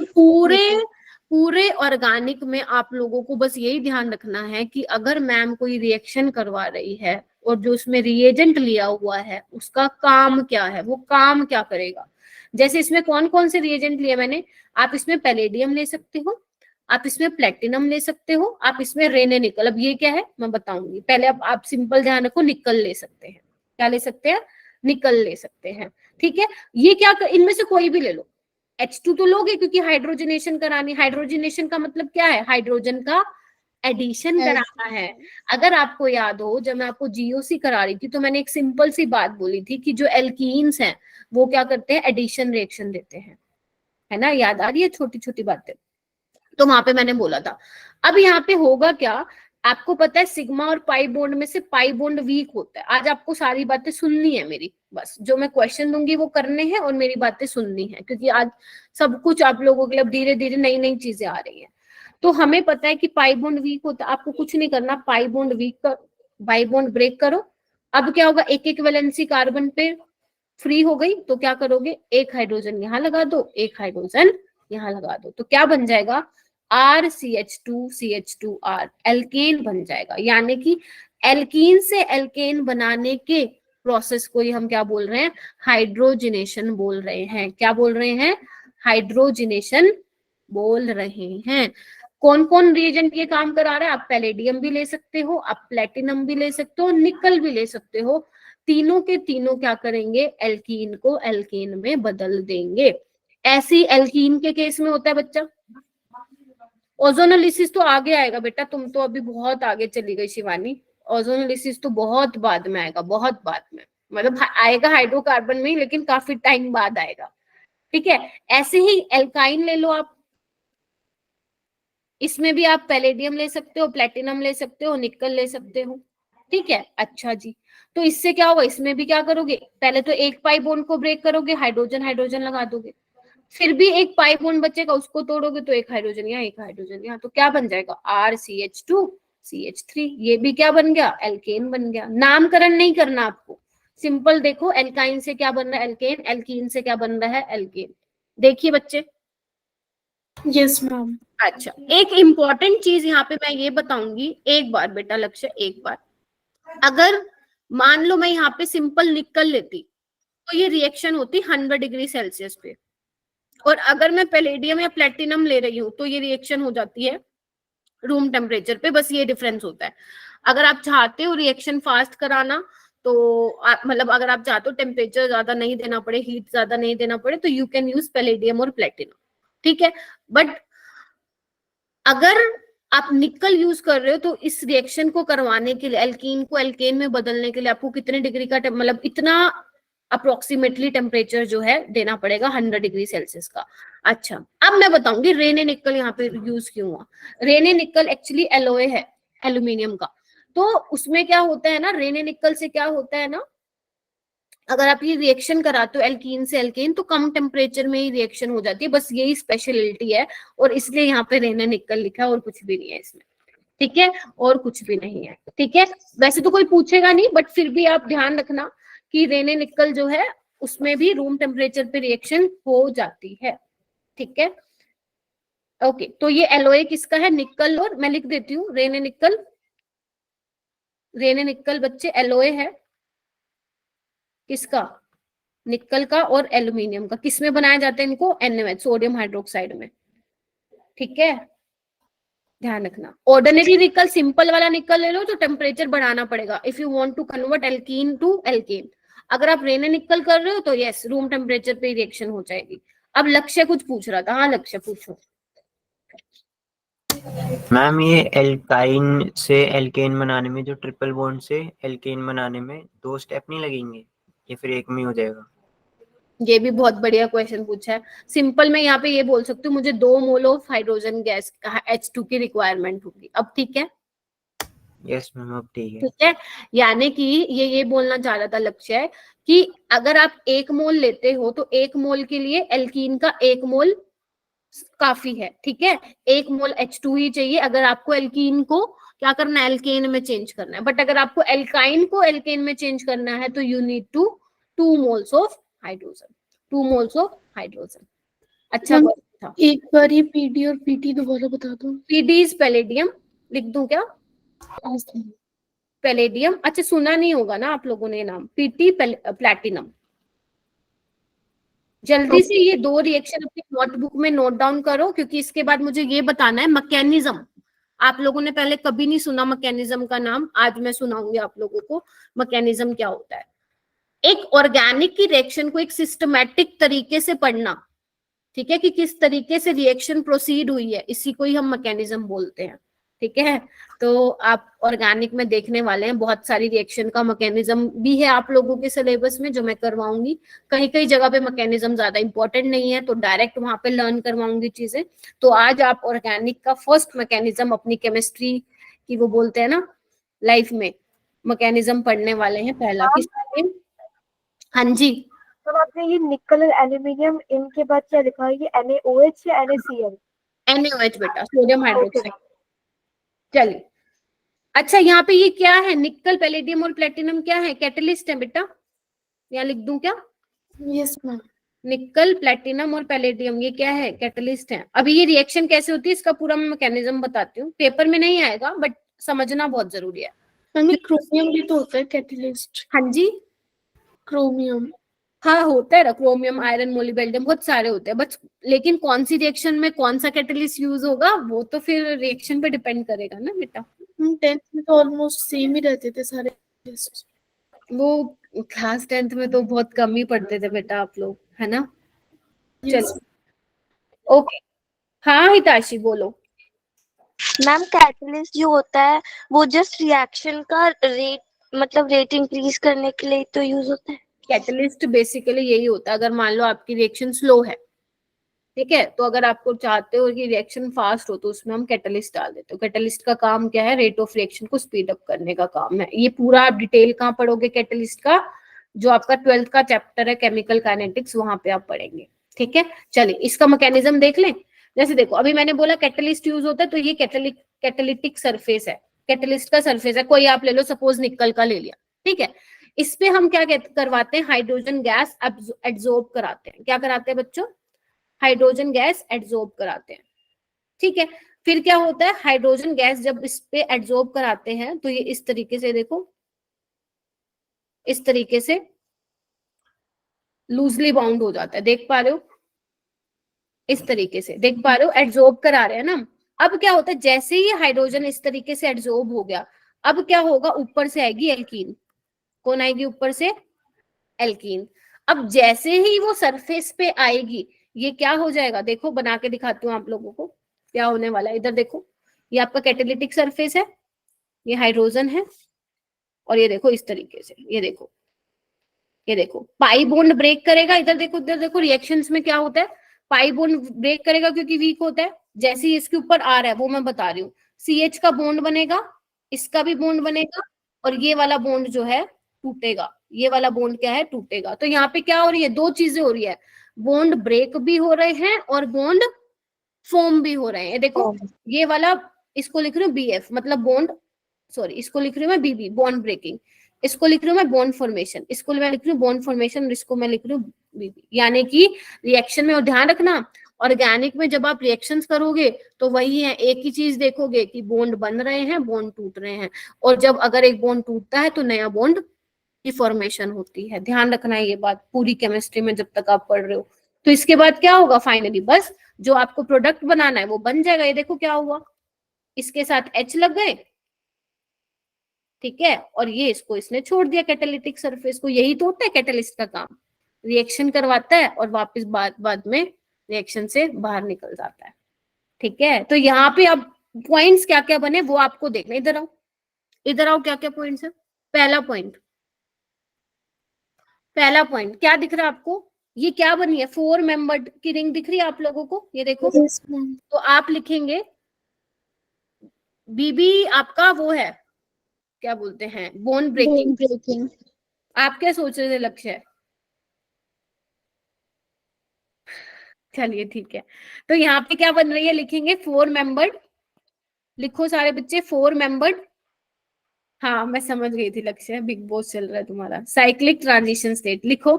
पूरे ऑर्गेनिक में आप लोगों को बस यही ध्यान रखना है कि अगर मैम कोई रिएक्शन करवा रही है और जो उसमें रिएजेंट लिया हुआ है उसका काम क्या है, वो काम क्या करेगा। जैसे इसमें कौन कौन से रिएजेंट लिए मैंने, आप इसमें पैलेडियम ले सकते हो, आप इसमें प्लेटिनम ले सकते हो, आप इसमें रेने निकल। अब ये क्या है मैं बताऊंगी, पहले अब आप सिंपल ध्यान रखो, निकल ले सकते हैं। क्या ले सकते हैं? निकल ले सकते हैं। ठीक है, ये क्या इनमें से कोई भी ले लो। H2 तो लोगे क्योंकि हाइड्रोजनेशन करानी। हाइड्रोजनेशन का मतलब क्या है? हाइड्रोजन का एडिशन कराना है। अगर आपको याद हो, जब मैं आपको GOC करा रही थी तो मैंने एक सिंपल सी बात बोली थी कि जो एल्कीन्स हैं वो क्या करते हैं? एडिशन रिएक्शन देते हैं, है ना? याद आ रही है छोटी छोटी बातें? तो वहां पे मैंने बोला था। अब यहाँ पे होगा क्या, आपको पता है सिग्मा और पाई बॉन्ड में से पाई बॉन्ड वीक होता है। आज आपको सारी बातें सुननी है मेरी, बस जो मैं क्वेश्चन दूंगी वो करने हैं और मेरी बातें सुननी है, क्योंकि आज सब कुछ आप लोगों के लिए धीरे धीरे नई नई चीजें आ रही है। तो हमें पता है कि पाई बॉन्ड वीक होता है, आपको कुछ नहीं करना, पाई बॉन्ड वीक कर, पाई बॉन्ड ब्रेक करो। अब क्या होगा, एक एक वैलेंसी कार्बन पे फ्री हो गई, तो क्या करोगे, एक हाइड्रोजन यहाँ लगा दो, एक हाइड्रोजन यहाँ लगा दो, तो क्या बन जाएगा? RCH2CH2R, एल्केन बन जाएगा। यानी कि एल्कीन से एल्केन बनाने के प्रोसेस को ही हम क्या बोल रहे हैं? हाइड्रोजिनेशन बोल रहे हैं। क्या बोल रहे हैं? हाइड्रोजिनेशन बोल रहे हैं। कौन कौन रिएजेंट ये काम करा रहा है? आप पैलेडियम भी ले सकते हो, आप प्लेटिनम भी ले सकते हो, निकल भी ले सकते हो। तीनों के तीनों क्या करेंगे? एल्कीन को एल्केन में बदल देंगे। ऐसी एल्कीन के केस में होता है बच्चा। ओजोनोलिसिस तो आगे आएगा बेटा, तुम तो अभी बहुत आगे चली गई शिवानी। ओजोनोलिसिस तो बहुत बाद में आएगा, बहुत बाद में, मतलब आएगा हाइड्रोकार्बन में, लेकिन काफी टाइम बाद आएगा। ठीक है, ऐसे ही एल्काइन ले लो आप, इसमें भी आप पैलेडियम ले सकते हो, प्लेटिनम ले सकते हो, निकल ले सकते हो। ठीक है, अच्छा जी, तो इससे क्या होगा? इसमें भी क्या करोगे? पहले तो एक पाई बॉन्ड को ब्रेक करोगे, हाइड्रोजन हाइड्रोजन लगा दोगे, फिर भी एक पाई बॉन्ड बचेगा, उसको तोड़ोगे तो एक हाइड्रोजन यहाँ, एक हाइड्रोजन यहाँ, तो क्या बन जाएगा? RCH2CH3। ये भी क्या बन गया? एल्केन बन गया। नामकरण नहीं करना आपको, सिंपल देखो, एल्काइन से क्या बन रहा है? एल्केन। एल्कीन से क्या बन रहा है? एल्केन। देखिए बच्चे, यस मैम। अच्छा, एक इंपॉर्टेंट चीज यहाँ पे मैं ये बताऊंगी, एक बार बेटा लक्ष्य, एक बार, अगर मान लो मैं यहाँ पे सिंपल निकल लेती तो ये रिएक्शन होती 100 डिग्री सेल्सियस पे, और अगर मैं पैलेडियम या प्लेटिनम ले रही हूँ तो ये रिएक्शन हो जाती है रूम टेम्परेचर पे। बस ये डिफरेंस होता है। अगर आप चाहते हो रिएक्शन फास्ट कराना, तो मतलब अगर आप चाहते हो टेम्परेचर ज्यादा नहीं देना पड़े, हीट ज्यादा नहीं देना पड़े, तो यू कैन यूज पैलेडियम और प्लेटिनम। ठीक है, बट अगर आप निकल यूज कर रहे हो तो इस रिएक्शन को करवाने के लिए, एल्कीन को एल्केन में बदलने के लिए आपको कितने डिग्री का मतलब इतना अप्रोक्सीमेटली टेम्परेचर जो है देना पड़ेगा 100 डिग्री सेल्सियस का। अच्छा, अब मैं बताऊंगी रेने निकल यहाँ पे यूज क्यों हुआ। रेने निकल एक्चुअली एलोए है, एल्यूमिनियम का। तो उसमें क्या होता है ना, रेने निकल से क्या होता है ना, अगर आप ये रिएक्शन कराते हो एल्कीन से एल्केन तो कम टेम्परेचर में ही रिएक्शन हो जाती है, बस यही स्पेशलिटी है, और इसलिए यहाँ पे रेने निकल लिखा है और कुछ भी नहीं है इसमें, ठीक है, और कुछ भी नहीं है, ठीक है। वैसे तो कोई पूछेगा नहीं, बट फिर भी आप ध्यान रखना कि रेने निकल जो है उसमें भी रूम टेम्परेचर पे रिएक्शन हो जाती है, ठीक है। ओके, तो ये एलओए किसका है, निकल, और मैं लिख देती हूँ रेने निकल, रेने निकल बच्चे एलओए है किसका, निकल का और एल्यूमिनियम का। किसमें बनाया जाता है इनको, NaOH, सोडियम हाइड्रोक्साइड में, ठीक है, ध्यान रखना। ऑर्डिनरी निकल, सिंपल वाला निकल ले लो तो टेम्परेचर बढ़ाना पड़ेगा if you want to convert alkene to alkane. अगर आप रेने निकल कर रहे हो तो यस रूम टेम्परेचर पे रिएक्शन हो जाएगी। अब लक्ष्य कुछ पूछ रहा था, हाँ लक्ष्य पूछो। मैम ये एल्काइन से एल्केन बनाने में, जो ट्रिपल बॉन्ड से एल्केन बनाने में 2 स्टेप नहीं लगेंगे या फिर एक में ही हो जाएगा? ये भी बहुत बढ़िया क्वेश्चन पूछा है। सिंपल में यहाँ पे ये बोल सकती हूँ मुझे 2 mole of hydrogen gas H2 की रिक्वायरमेंट होगी। अब ठीक है, यस मैम अब ठीक है। ठीक है, यानी कि ये बोलना चाह रहा था लक्ष्य कि अगर आप 1 मोल लेते हो तो 1 मोल के लिए एल्कीन का 1 मोल काफी है, ठीक है, 1 मोल H2 ही चाहिए अगर आपको एल्कीन को क्या करना है, एल्केन में चेंज करना है। बट अगर आपको एल्काइन को एल्केन में चेंज करना है तो you need to 2 moles of hydrogen, 2 moles of hydrogen. अच्छा मैम, था। एक बार ये पीडी और पीटी दोबारा बता दो। पीडी इज पैलेडियम, लिख दूं क्या, पैलेडियम। अच्छा सुना नहीं होगा ना आप लोगों ने नाम, पीटी प्लैटिनम। जल्दी से ये 2 रिएक्शन अपनी नोटबुक में नोट डाउन करो, क्योंकि इसके बाद मुझे ये बताना है मैकेनिज्म। आप लोगों ने पहले कभी नहीं सुना मैकेनिज्म का नाम, आज मैं सुनाऊंगी आप लोगों को मैकेनिज्म क्या होता है। एक ऑर्गेनिक की रिएक्शन को एक सिस्टमैटिक तरीके से पढ़ना, ठीक है, कि किस तरीके से रिएक्शन प्रोसीड हुई है, इसी को ही हम मैकेनिज्म बोलते हैं, ठीक है। तो आप ऑर्गेनिक में देखने वाले हैं बहुत सारी रिएक्शन का मैकेनिज्म भी है आप लोगों के सिलेबस में जो मैं करवाऊंगी। कहीं कहीं जगह पे मैकेनिज्म ज्यादा इंपॉर्टेंट नहीं है तो डायरेक्ट वहां पे लर्न करवाऊंगी चीजें। तो आज आप ऑर्गेनिक का फर्स्ट मैकेनिज्म अपनी केमिस्ट्री की वो बोलते हैं ना लाइफ में मैकेनिज्म पढ़ने वाले हैं। पहला किस, हाँ जी, तो आपने ये निकल और एल्यूमिनियम इनके बाद क्या लिखा है, ये NaOH या NaCl? NaOH बेटा, सोडियम हाइड्रोक्साइड। चलिए, अच्छा यहाँ पे ये क्या है, निकल पैलेडियम और प्लेटिनम क्या है, कैटलिस्ट है बेटा, यहाँ लिख दूं क्या, यस मैम। निकल प्लेटिनम और पैलेडियम ये क्या है, कैटलिस्ट है। अभी ये रिएक्शन कैसे होती है इसका पूरा मैं मैकेनिज्म बताती हूँ, पेपर में नहीं आएगा बट समझना बहुत जरूरी है। मैम क्रोमियम भी तो होता है कैटलिस्ट। हाँ जी, क्रोमियम, हाँ होता है ना, क्रोमियम, आयरन, मोलिब्डेनम, बहुत सारे होते हैं बस, लेकिन कौन सी रिएक्शन में कौन सा कैटलिस्ट यूज होगा वो तो फिर रिएक्शन पे डिपेंड करेगा ना बेटा। 10th में तो ऑलमोस्ट सेम ही रहते थे सारे टेस्ट। वो क्लास 10th में तो बहुत कम ही पढ़ते थे बेटा आप लोग, है ना। चलो ओके, हाँ हिताशी बोलो। मैम कैटलिस्ट जो होता है वो जस्ट रिएक्शन का रेट, मतलब रेट इंक्रीज करने के लिए तो यूज होता है। कैटलिस्ट बेसिकली यही होता है, अगर मान लो आपकी रिएक्शन स्लो है, ठीक है, तो अगर आपको चाहते हो कि रिएक्शन फास्ट हो तो उसमें हम कैटलिस्ट डाल देते हो। कैटलिस्ट का काम क्या है, रेट ऑफ रिएक्शन को स्पीड अप करने का काम है। ये पूरा आप डिटेल कहाँ पढ़ोगे कैटलिस्ट का, जो आपका 12th का चैप्टर है केमिकल काइनेटिक्स, वहां पे आप पढ़ेंगे, ठीक है। चलिए इसका मैकेनिज्म देख लें। जैसे देखो अभी मैंने बोला कैटलिस्ट यूज होता है, तो ये कैटलिटिक सरफेस है, कैटलिस्ट का सरफेस है, कोई आप ले लो, सपोज निकल का ले लिया, ठीक है। इस पे हम क्या करवाते हैं, हाइड्रोजन गैस एब्जॉर्ब कराते हैं। क्या कराते हैं बच्चों, हाइड्रोजन गैस एब्जॉर्ब कराते हैं, ठीक है। फिर क्या होता है, हाइड्रोजन गैस जब इस पे एब्जॉर्ब कराते हैं तो ये इस तरीके से देखो, इस तरीके से लूजली बाउंड हो जाता है, देख पा रहे हो, इस तरीके से देख पा रहे हो, एब्जॉर्ब करा रहे हैं ना। अब क्या होता है, जैसे ही हाइड्रोजन इस तरीके से एब्जॉर्ब हो गया, अब क्या होगा, ऊपर से आएगी एल्कीन। कौन आएगी ऊपर से, एल्कीन। अब जैसे ही वो सरफेस पे आएगी ये क्या हो जाएगा, देखो बना के दिखाती हूँ आप लोगों को क्या होने वाला है। इधर देखो, ये आपका कैटालिटिक सरफेस है, ये हाइड्रोजन है, और ये देखो इस तरीके से, ये देखो, ये देखो पाई बॉन्ड ब्रेक करेगा। इधर देखो रिएक्शंस में क्या होता है, पाई बॉन्ड ब्रेक करेगा क्योंकि वीक होता है। जैसे ही इसके ऊपर आ रहा है वो मैं बता रही हूँ, CH का बॉन्ड बनेगा, इसका भी बॉन्ड बनेगा, और ये वाला बॉन्ड जो है टूटेगा, ये वाला बॉन्ड क्या है, टूटेगा। तो यहाँ पे क्या हो रही है, दो चीजें हो रही है, बॉन्ड ब्रेक भी हो रहे हैं और बॉन्ड फॉर्म भी हो रहे हैं। देखो ये वाला, इसको लिख रही हूँ BF मतलब बॉन्ड, सॉरी इसको लिख रही हूँ मैं BB बॉन्ड ब्रेकिंग, इसको लिख रही हूँ मैं बॉन्ड फॉर्मेशन, इसको मैं लिख रही हूँ बॉन्ड फॉर्मेशन और इसको मैं लिख रही हूँ BB। यानी कि रिएक्शन में, और ध्यान रखना ऑर्गेनिक में जब आप रिएक्शंस करोगे तो वही है, एक ही चीज देखोगे कि बॉन्ड बन रहे हैं, बॉन्ड टूट रहे हैं, और जब अगर एक बॉन्ड टूटता है तो नया बॉन्ड की फॉर्मेशन होती है। ध्यान रखना है ये बात पूरी केमिस्ट्री में जब तक आप पढ़ रहे हो। तो इसके बाद क्या होगा, फाइनली बस जो आपको प्रोडक्ट बनाना है वो बन जाएगा। ये देखो क्या हुआ, इसके साथ H लग गए, ठीक है, और ये इसको इसने छोड़ दिया कैटालिटिक सरफेस को। यही तो होता है कैटलिस्ट का काम, रिएक्शन करवाता है और वापस बाद में रिएक्शन से बाहर निकल जाता है। ठीक है, तो यहाँ पे अब पॉइंट्स क्या क्या बने वो आपको देखना। इधर आओ, इधर आओ, क्या क्या पॉइंट्स है। पहला पॉइंट क्या दिख रहा है आपको, ये क्या बनी है, 4 मेंबर्ड की रिंग दिख रही है आप लोगों को, ये देखो। तो आप लिखेंगे BB आपका वो है, क्या बोलते हैं, बोन ब्रेकिंग। आप क्या सोच रहे थे लक्ष्य? चलिए ठीक है, तो यहाँ पे क्या बन रही है, लिखेंगे 4 मेंबर्ड, लिखो सारे बच्चे 4 मेंबर्ड। हाँ मैं समझ गई थी लक्ष्य, बिग बॉस चल रहा है तुम्हारा। साइक्लिक ट्रांजिशन स्टेट लिखो,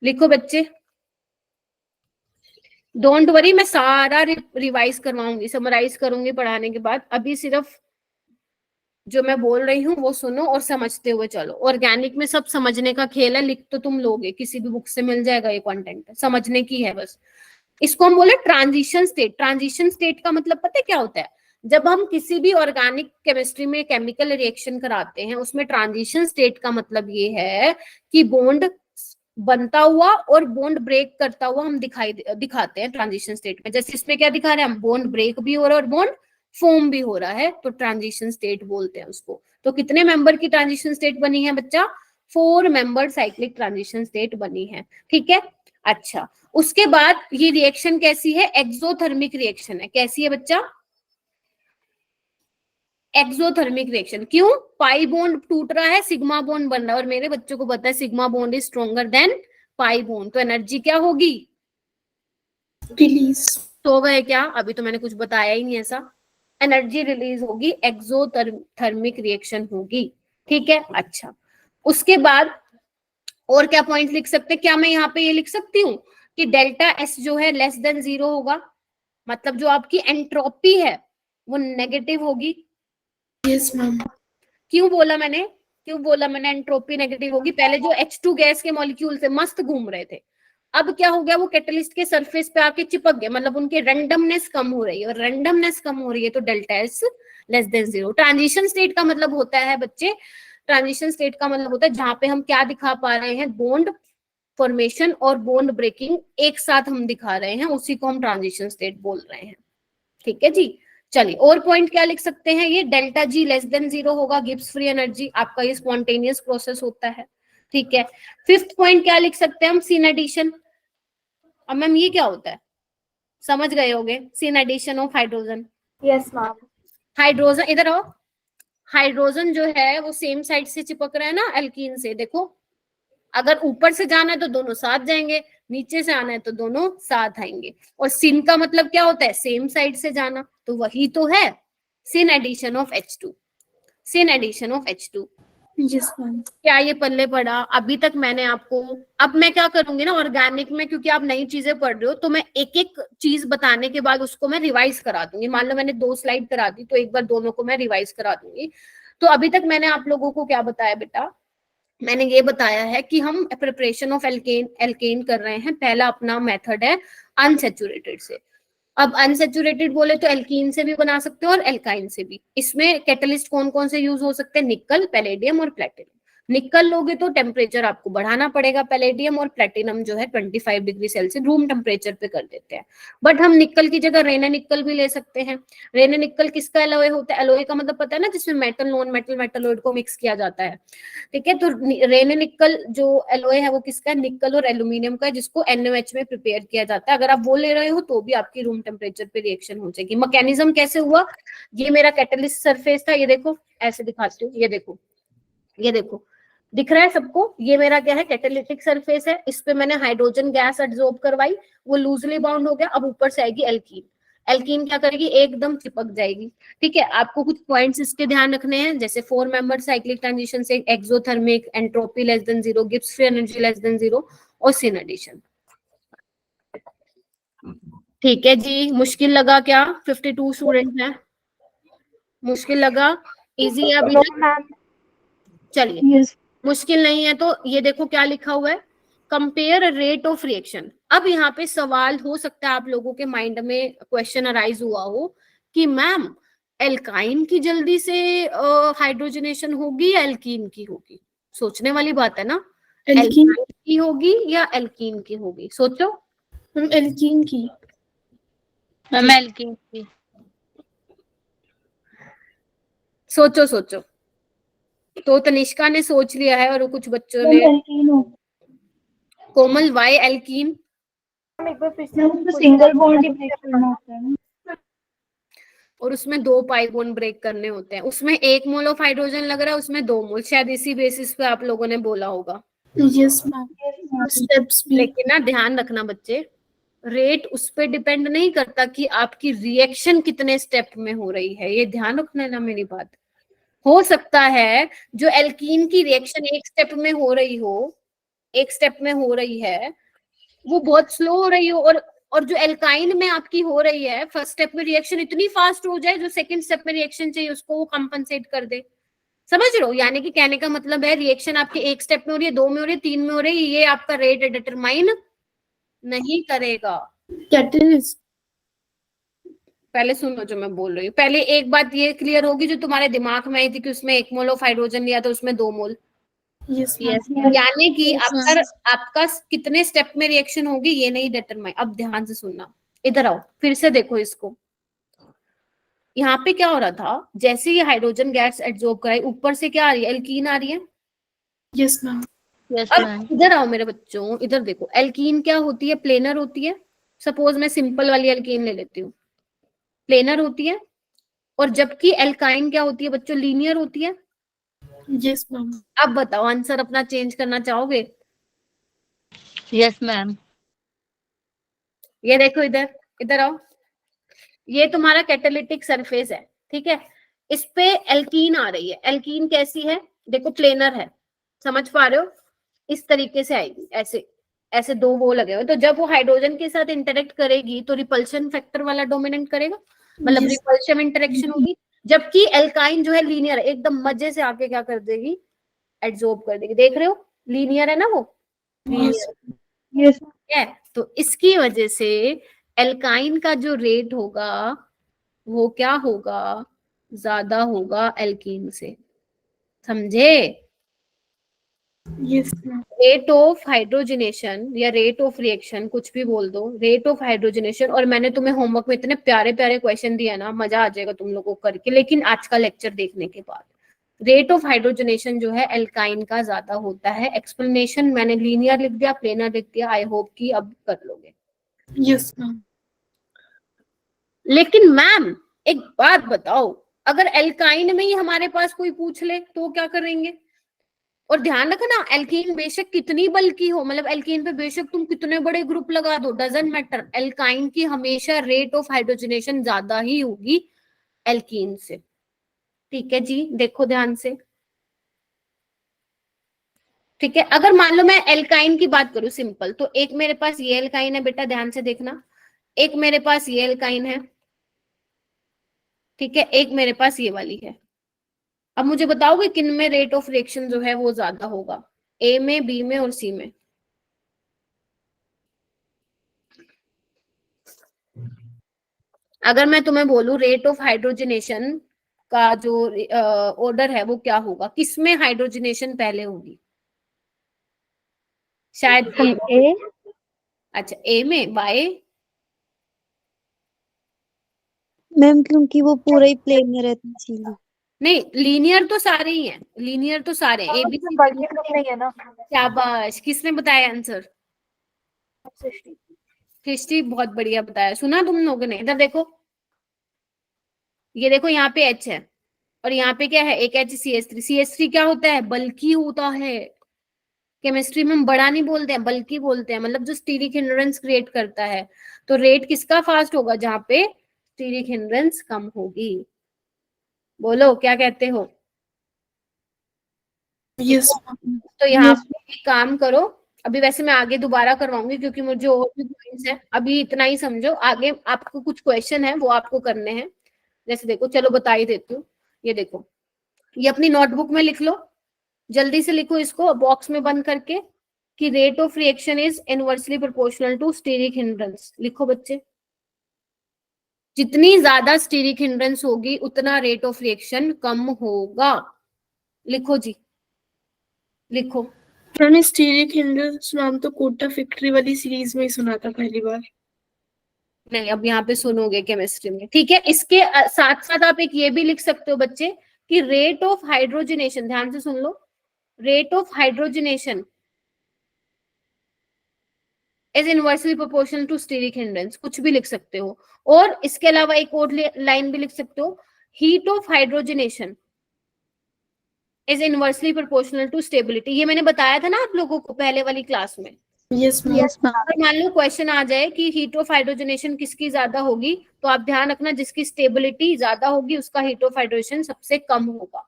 लिखो बच्चे, डोंट वरी, मैं सारा रिवाइज करवाऊंगी, समराइज करूंगी पढ़ाने के बाद। अभी सिर्फ जो मैं बोल रही हूँ वो सुनो और समझते हुए चलो। ऑर्गेनिक में सब समझने का खेल है, लिख तो तुम लोगे, किसी भी बुक से मिल जाएगा ये कंटेंट, समझने की है बस। इसको हम बोले ट्रांजिशन स्टेट। ट्रांजिशन स्टेट का मतलब पता है क्या होता है, जब हम किसी भी ऑर्गेनिक केमिस्ट्री में केमिकल रिएक्शन कराते हैं उसमें ट्रांजिशन स्टेट का मतलब ये है कि बॉन्ड बनता हुआ और बॉन्ड ब्रेक करता हुआ हम दिखाते हैं ट्रांजिशन स्टेट में। जैसे इसमें क्या दिखा रहे हैं हम, बॉन्ड ब्रेक भी हो रहा है और बॉन्ड फॉर्म भी हो रहा है, तो ट्रांजिशन स्टेट बोलते हैं उसको। तो कितने मेंबर की ट्रांजिशन स्टेट बनी है बच्चा, 4 मेंबर साइक्लिक ट्रांजिशन स्टेट बनी है। ठीक है, अच्छा उसके बाद ये रिएक्शन कैसी है, एक्सोथर्मिक रिएक्शन है। कैसी है बच्चा, एक्सोथर्मिक रिएक्शन। क्यों, पाई बॉन्ड टूट रहा है, सिग्मा बॉन्ड बन रहा है, और मेरे बच्चों को पता है sigma bond is stronger than pi bond, तो एनर्जी क्या होगी, रिलीज। तो गए क्या, अभी तो मैंने कुछ बताया ही नहीं ऐसा, एनर्जी रिलीज होगी, एक्सोथर्मिक रिएक्शन होगी। ठीक है, अच्छा उसके बाद और क्या पॉइंट लिख सकते हैं, क्या मैं यहाँ पे ये लिख सकती हूँ कि डेल्टा S जो है लेस देन 0 होगा, मतलब जो आपकी एंट्रोपी है वो नेगेटिव होगी। Yes ma'am. क्यों बोला मैंने एंट्रोपी नेगेटिव होगी, पहले जो H2 गैस के मॉलिक्यूल से मस्त घूम रहे थे, अब क्या हो गया, वो कैटलिस्ट के सरफेस पे आके चिपक गए, मतलब उनकी रैंडमनेस कम हो रही है, और रैंडमनेस कम हो रही है तो delta S less than 0। Transition state का मतलब होता है बच्चे, ट्रांजिशन स्टेट का मतलब होता है जहां पे हम क्या दिखा पा रहे हैं, बॉन्ड फॉर्मेशन और बॉन्ड ब्रेकिंग एक साथ हम दिखा रहे हैं, उसी को हम ट्रांजिशन स्टेट बोल रहे हैं। ठीक है जी, चलिए और पॉइंट क्या लिख सकते हैं, ये डेल्टा G लेस देन 0 होगा, गिब्स फ्री एनर्जी, आपका ये स्पॉन्टेनियस प्रोसेस होता है। ठीक है, 5th पॉइंट क्या लिख सकते हैं हम, सीन एडिशन। अब मैम ये क्या होता है, समझ गए होगे, syn addition of hydrogen. Yes ma'am. Hydrogen, इधर आओ, हाइड्रोजन जो है वो सेम साइड से चिपक रहा है ना एल्कीन से, देखो अगर ऊपर से जाना है तो दोनों साथ जाएंगे, नीचे से आना है तो दोनों साथ आएंगे। और सिन का मतलब क्या होता है, सेम साइड से जाना, तो वही तो है syn addition of H2, syn addition of H2। Yes ma'am. क्या ये पल्ले पड़ा, अभी तक मैंने आपको, अब मैं क्या करूंगी ना ऑर्गेनिक में, क्योंकि आप नई चीजें पढ़ रहे हो तो मैं एक एक चीज बताने के बाद उसको मैं रिवाइज करा दूंगी। मान लो मैंने 2 स्लाइड करा दी तो एक बार दोनों को मैं रिवाइज करा दूंगी। तो अभी तक मैंने आप लोगों को क्या बताया बेटा, मैंने ये बताया है कि हम प्रिपरेशन ऑफ एल्केन कर रहे हैं। पहला अपना मेथड है अनसैचुरेटेड से। अब अनसैचुरेटेड बोले तो एल्कीन से भी बना सकते हो और एल्काइन से भी। इसमें कैटलिस्ट कौन कौन से यूज हो सकते हैं, निकल, पैलेडियम और प्लेटिनम। निकल लोगे तो टेम्परेचर आपको बढ़ाना पड़ेगा, पैलेडियम और प्लेटिनम जो है 25 डिग्री सेल्सियस रूम टेम्परेचर पे कर देते हैं। बट हम निकल की जगह रेने निकल भी ले सकते हैं। रेने निकल किसका एलॉय होता है, एलॉय का मतलब पता है ना, जिसमें मेटल नॉन मेटल मेटलॉइड को मिक्स किया जाता है। ठीक है, तो रेने निकल जो एलॉय है वो किसका है, निकल और एल्यूमिनियम का है, जिसको NaOH में प्रिपेयर किया जाता है। अगर आप वो ले रहे हो तो भी आपकी रूम टेम्परेचर पे रिएक्शन हो जाएगी। मैकेनिज्म कैसे हुआ, ये मेरा कैटलिस्ट सरफेस था, ये देखो ऐसे दिखाती हूँ, ये देखो दिख रहा है सबको? ये मेरा क्या है, कैटालिटिक सरफेस है, इस पे मैंने हाइड्रोजन गैस एब्जॉर्ब करवाई, वो लूजली बाउंड हो गया, अब ऊपर से आएगी एल्कीन। एल्कीन क्या करेगी, एकदम चिपक जाएगी। ठीक है, आपको कुछ पॉइंट्स इसके ध्यान रखने हैं, जैसे 4 मेंबर साइक्लिक ट्रांजिशन से exothermic, entropy less than 0, Gibbs free energy less than 0 और सिन एडिशन। ठीक है जी, मुश्किल लगा क्या? 52 स्टूडेंट हैं, मुश्किल लगा, इजी है अभी नो तक? मैम। चलिए, मुश्किल नहीं है तो ये देखो क्या लिखा हुआ है, कंपेयर रेट ऑफ रिएक्शन। अब यहाँ पे सवाल हो सकता है आप लोगों के माइंड में क्वेश्चन अराइज हुआ हो कि मैम एल्काइन की जल्दी से हाइड्रोजनेशन होगी या एल्कीन की होगी? सोचने वाली बात है ना, एल्कीन एल्काइन की होगी या एल्कीन की होगी, सोचो। एल्कीन की। मैम एल्कीन की। सोचो सोचो। तो तनिष्का ने सोच लिया है और कुछ बच्चों ने, कोमल वाई एल्कीन? एक बार फिर से सिंगल बॉन्ड ही ब्रेक करना होता है ना, और उसमें 2 पाई बॉन्ड ब्रेक करने होते हैं, उसमें 1 मोल ऑफ हाइड्रोजन लग रहा है, उसमें 2 मोल, शायद इसी बेसिस पे आप लोगों ने बोला होगा। यस मैम, स्टेप्स भी। लेकिन ना ध्यान रखना बच्चे, रेट उस पे डिपेंड नहीं करता कि आपकी रिएक्शन कितने स्टेप में हो रही है, ये ध्यान रखना ना मेरी बात। हो सकता है जो एल्कीन की रिएक्शन एक स्टेप में हो रही हो, एक स्टेप में हो रही है, वो बहुत स्लो हो रही हो, और जो एल्काइन में आपकी हो रही है फर्स्ट स्टेप में रिएक्शन इतनी फास्ट हो जाए, जो सेकंड स्टेप में रिएक्शन चाहिए उसको वो कंपनसेट कर दे। समझ रहे हो? यानी कि कहने का मतलब है रिएक्शन आपके एक स्टेप में हो रही है, 2 में हो रही है, 3 में हो रही है, ये आपका रेट डिटरमाइन नहीं करेगा। कैटलिस्ट। पहले सुनो जो मैं बोल रही हूँ, पहले एक बात ये क्लियर होगी जो तुम्हारे दिमाग में आई थी कि उसमें 1 मोल ऑफ हाइड्रोजन लिया था, उसमें 2 मोल। यस यानी कि Yes, आपका कितने स्टेप में रिएक्शन होगी ये नहीं डिटरमाइन। अब ध्यान से सुनना, इधर आओ फिर से देखो इसको। यहाँ पे क्या हो रहा था, जैसे ये हाइड्रोजन गैस एब्जॉर्ब कराई, ऊपर से क्या आ रही है, एल्कीन आ रही है। Yes ma'am. यस अब मैम। इधर आओ मेरे बच्चों, इधर देखो, एल्कीन क्या होती है, प्लेनर होती है। सपोज मैं सिंपल वाली एल्कीन ले लेती हूँ, प्लेनर होती है। और जबकि एल्काइन क्या होती है बच्चों, लीनियर होती है। Yes ma'am. अब बताओ आंसर अपना चेंज करना चाहोगे? Yes ma'am. ये देखो इधर, इधर आओ, ये तुम्हारा कैटालिटिक सरफेस है, ठीक है, इस पे एल्कीन आ रही है। एल्कीन कैसी है, देखो प्लेनर है, समझ पा रहे हो? इस तरीके से आएगी, ऐसे ऐसे 2 वो लगे हुए, तो जब वो हाइड्रोजन के साथ इंटरेक्ट करेगी तो रिपल्शन फैक्टर वाला डोमिनेंट करेगा, मतलब Yes. रिपल्शन इंटरेक्शन होगी। जबकि एल्काइन जो है लीनियर, एकदम मजे से आके क्या कर देगी, एब्जॉर्ब कर देगी। देख रहे हो, लीनियर है ना वो, यस है। तो इसकी वजह से एल्काइन का जो रेट होगा वो क्या होगा, ज्यादा होगा एल्कीन से। समझे? Yes ma'am. Rate of hydrogenation या रेट ऑफ रिएक्शन, कुछ भी बोल दो, रेट ऑफ हाइड्रोजनेशन। और मैंने तुम्हें होमवर्क में इतने प्यारे प्यारे क्वेश्चन दिया ना, मजा आ जाएगा तुम लोगों को करके, लेकिन आज का लेक्चर देखने के बाद रेट ऑफ हाइड्रोजनेशन जो है एल्काइन का ज्यादा होता है। एक्सप्लेनेशन मैंने लीनियर लिख दिया, प्लेनर लिख दिया, आई होप कि अब कर लोगे। Yes ma'am. लेकिन मैम एक बात बताओ, अगर एल्काइन में ही हमारे पास कोई पूछ ले तो क्या करेंगे? और ध्यान रखना, एल्कीन बेशक कितनी बल्कि हो, मतलब एल्कीन पे बेशक तुम कितने बड़े ग्रुप लगा दो, डजंट मैटर, एल्काइन की हमेशा रेट ऑफ हाइड्रोजनेशन ज्यादा ही होगी एल्कीन से। ठीक है जी, देखो ध्यान से। ठीक है, अगर मान लो मैं एल्काइन की बात करूं सिंपल, तो एक मेरे पास ये एल्काइन है बेटा, ध्यान से देखना, एक मेरे पास ये एल्काइन है, ठीक है, एक मेरे पास ये वाली है। अब मुझे बताओगे किन में रेट ऑफ रिएक्शन जो है वो ज्यादा होगा, ए में, बी में और सी में? अगर मैं तुम्हें बोलूं रेट ऑफ हाइड्रोजनेशन का जो ऑर्डर है वो क्या होगा, किसमें हाइड्रोजनेशन पहले होगी? शायद ए। अच्छा, ए में, बाय? मैम क्योंकि वो पूरा ही प्लेन में रहता है इसीलिए। नहीं, लीनियर तो सारे ही हैं, लीनियर तो सारे हैं, ए बी सी। बल्कि ग्रुप नहीं है ना। शाबाश, किसने बताया आंसर? सृष्टि, बहुत बढ़िया बताया, सुना तुम लोगों ने। इधर देखो, ये देखो यहाँ पे एच है और यहाँ पे क्या है, एक HCH3। CH3 क्या होता है, बल्कि होता है। केमिस्ट्री में हम बड़ा नहीं बोलते हैं, बल्कि बोलते हैं, मतलब जो स्टीरिक हिंड्रेंस क्रिएट करता है। तो रेट किसका फास्ट होगा, जहाँ पे स्टीरिक हिंड्रेंस कम होगी। बोलो क्या कहते हो। यस तो यहाँ पे एक काम करो, अभी वैसे मैं आगे दोबारा करवाऊंगी क्योंकि मुझे और भी पॉइंट्स है, अभी इतना ही समझो, आगे आपको कुछ क्वेश्चन है वो आपको करने हैं। जैसे देखो, चलो बता ही देती हूँ। ये देखो, ये अपनी नोटबुक में लिख लो, जल्दी से लिखो इसको बॉक्स में बंद करके कि rate of reaction is inversely proportional to steric hindrance. लिखो बच्चे, जितनी ज्यादा स्टीरिक हिंड्रेंस होगी उतना रेट ऑफ रिएक्शन कम होगा। लिखो जी, लिखो। मैंने स्टीरिक हिंड्रेंस नाम तो कोटा फैक्ट्री वाली सीरीज में ही सुना था पहली बार। नहीं, अब यहाँ पे सुनोगे केमिस्ट्री में, ठीक है। इसके साथ साथ आप एक ये भी लिख सकते हो बच्चे कि रेट ऑफ हाइड्रोजनेशन, ध्यान से सुन लो, rate of hydrogenation is inversely proportional to steric hindrance, कुछ भी लिख सकते हो। और इसके अलावा एक और लाइन भी लिख सकते हो, heat of hydrogenation is inversely proportional to stability. ये मैंने बताया था ना आप लोगों को पहले वाली क्लास में। Yes ma'am. Yes ma'am. अगर मान लो क्वेश्चन आ जाए कि हीट ऑफ हाइड्रोजनेशन किसकी ज्यादा होगी, तो आप ध्यान रखना जिसकी स्टेबिलिटी ज्यादा होगी उसका हीट ऑफ हाइड्रोजनेशन सबसे कम होगा।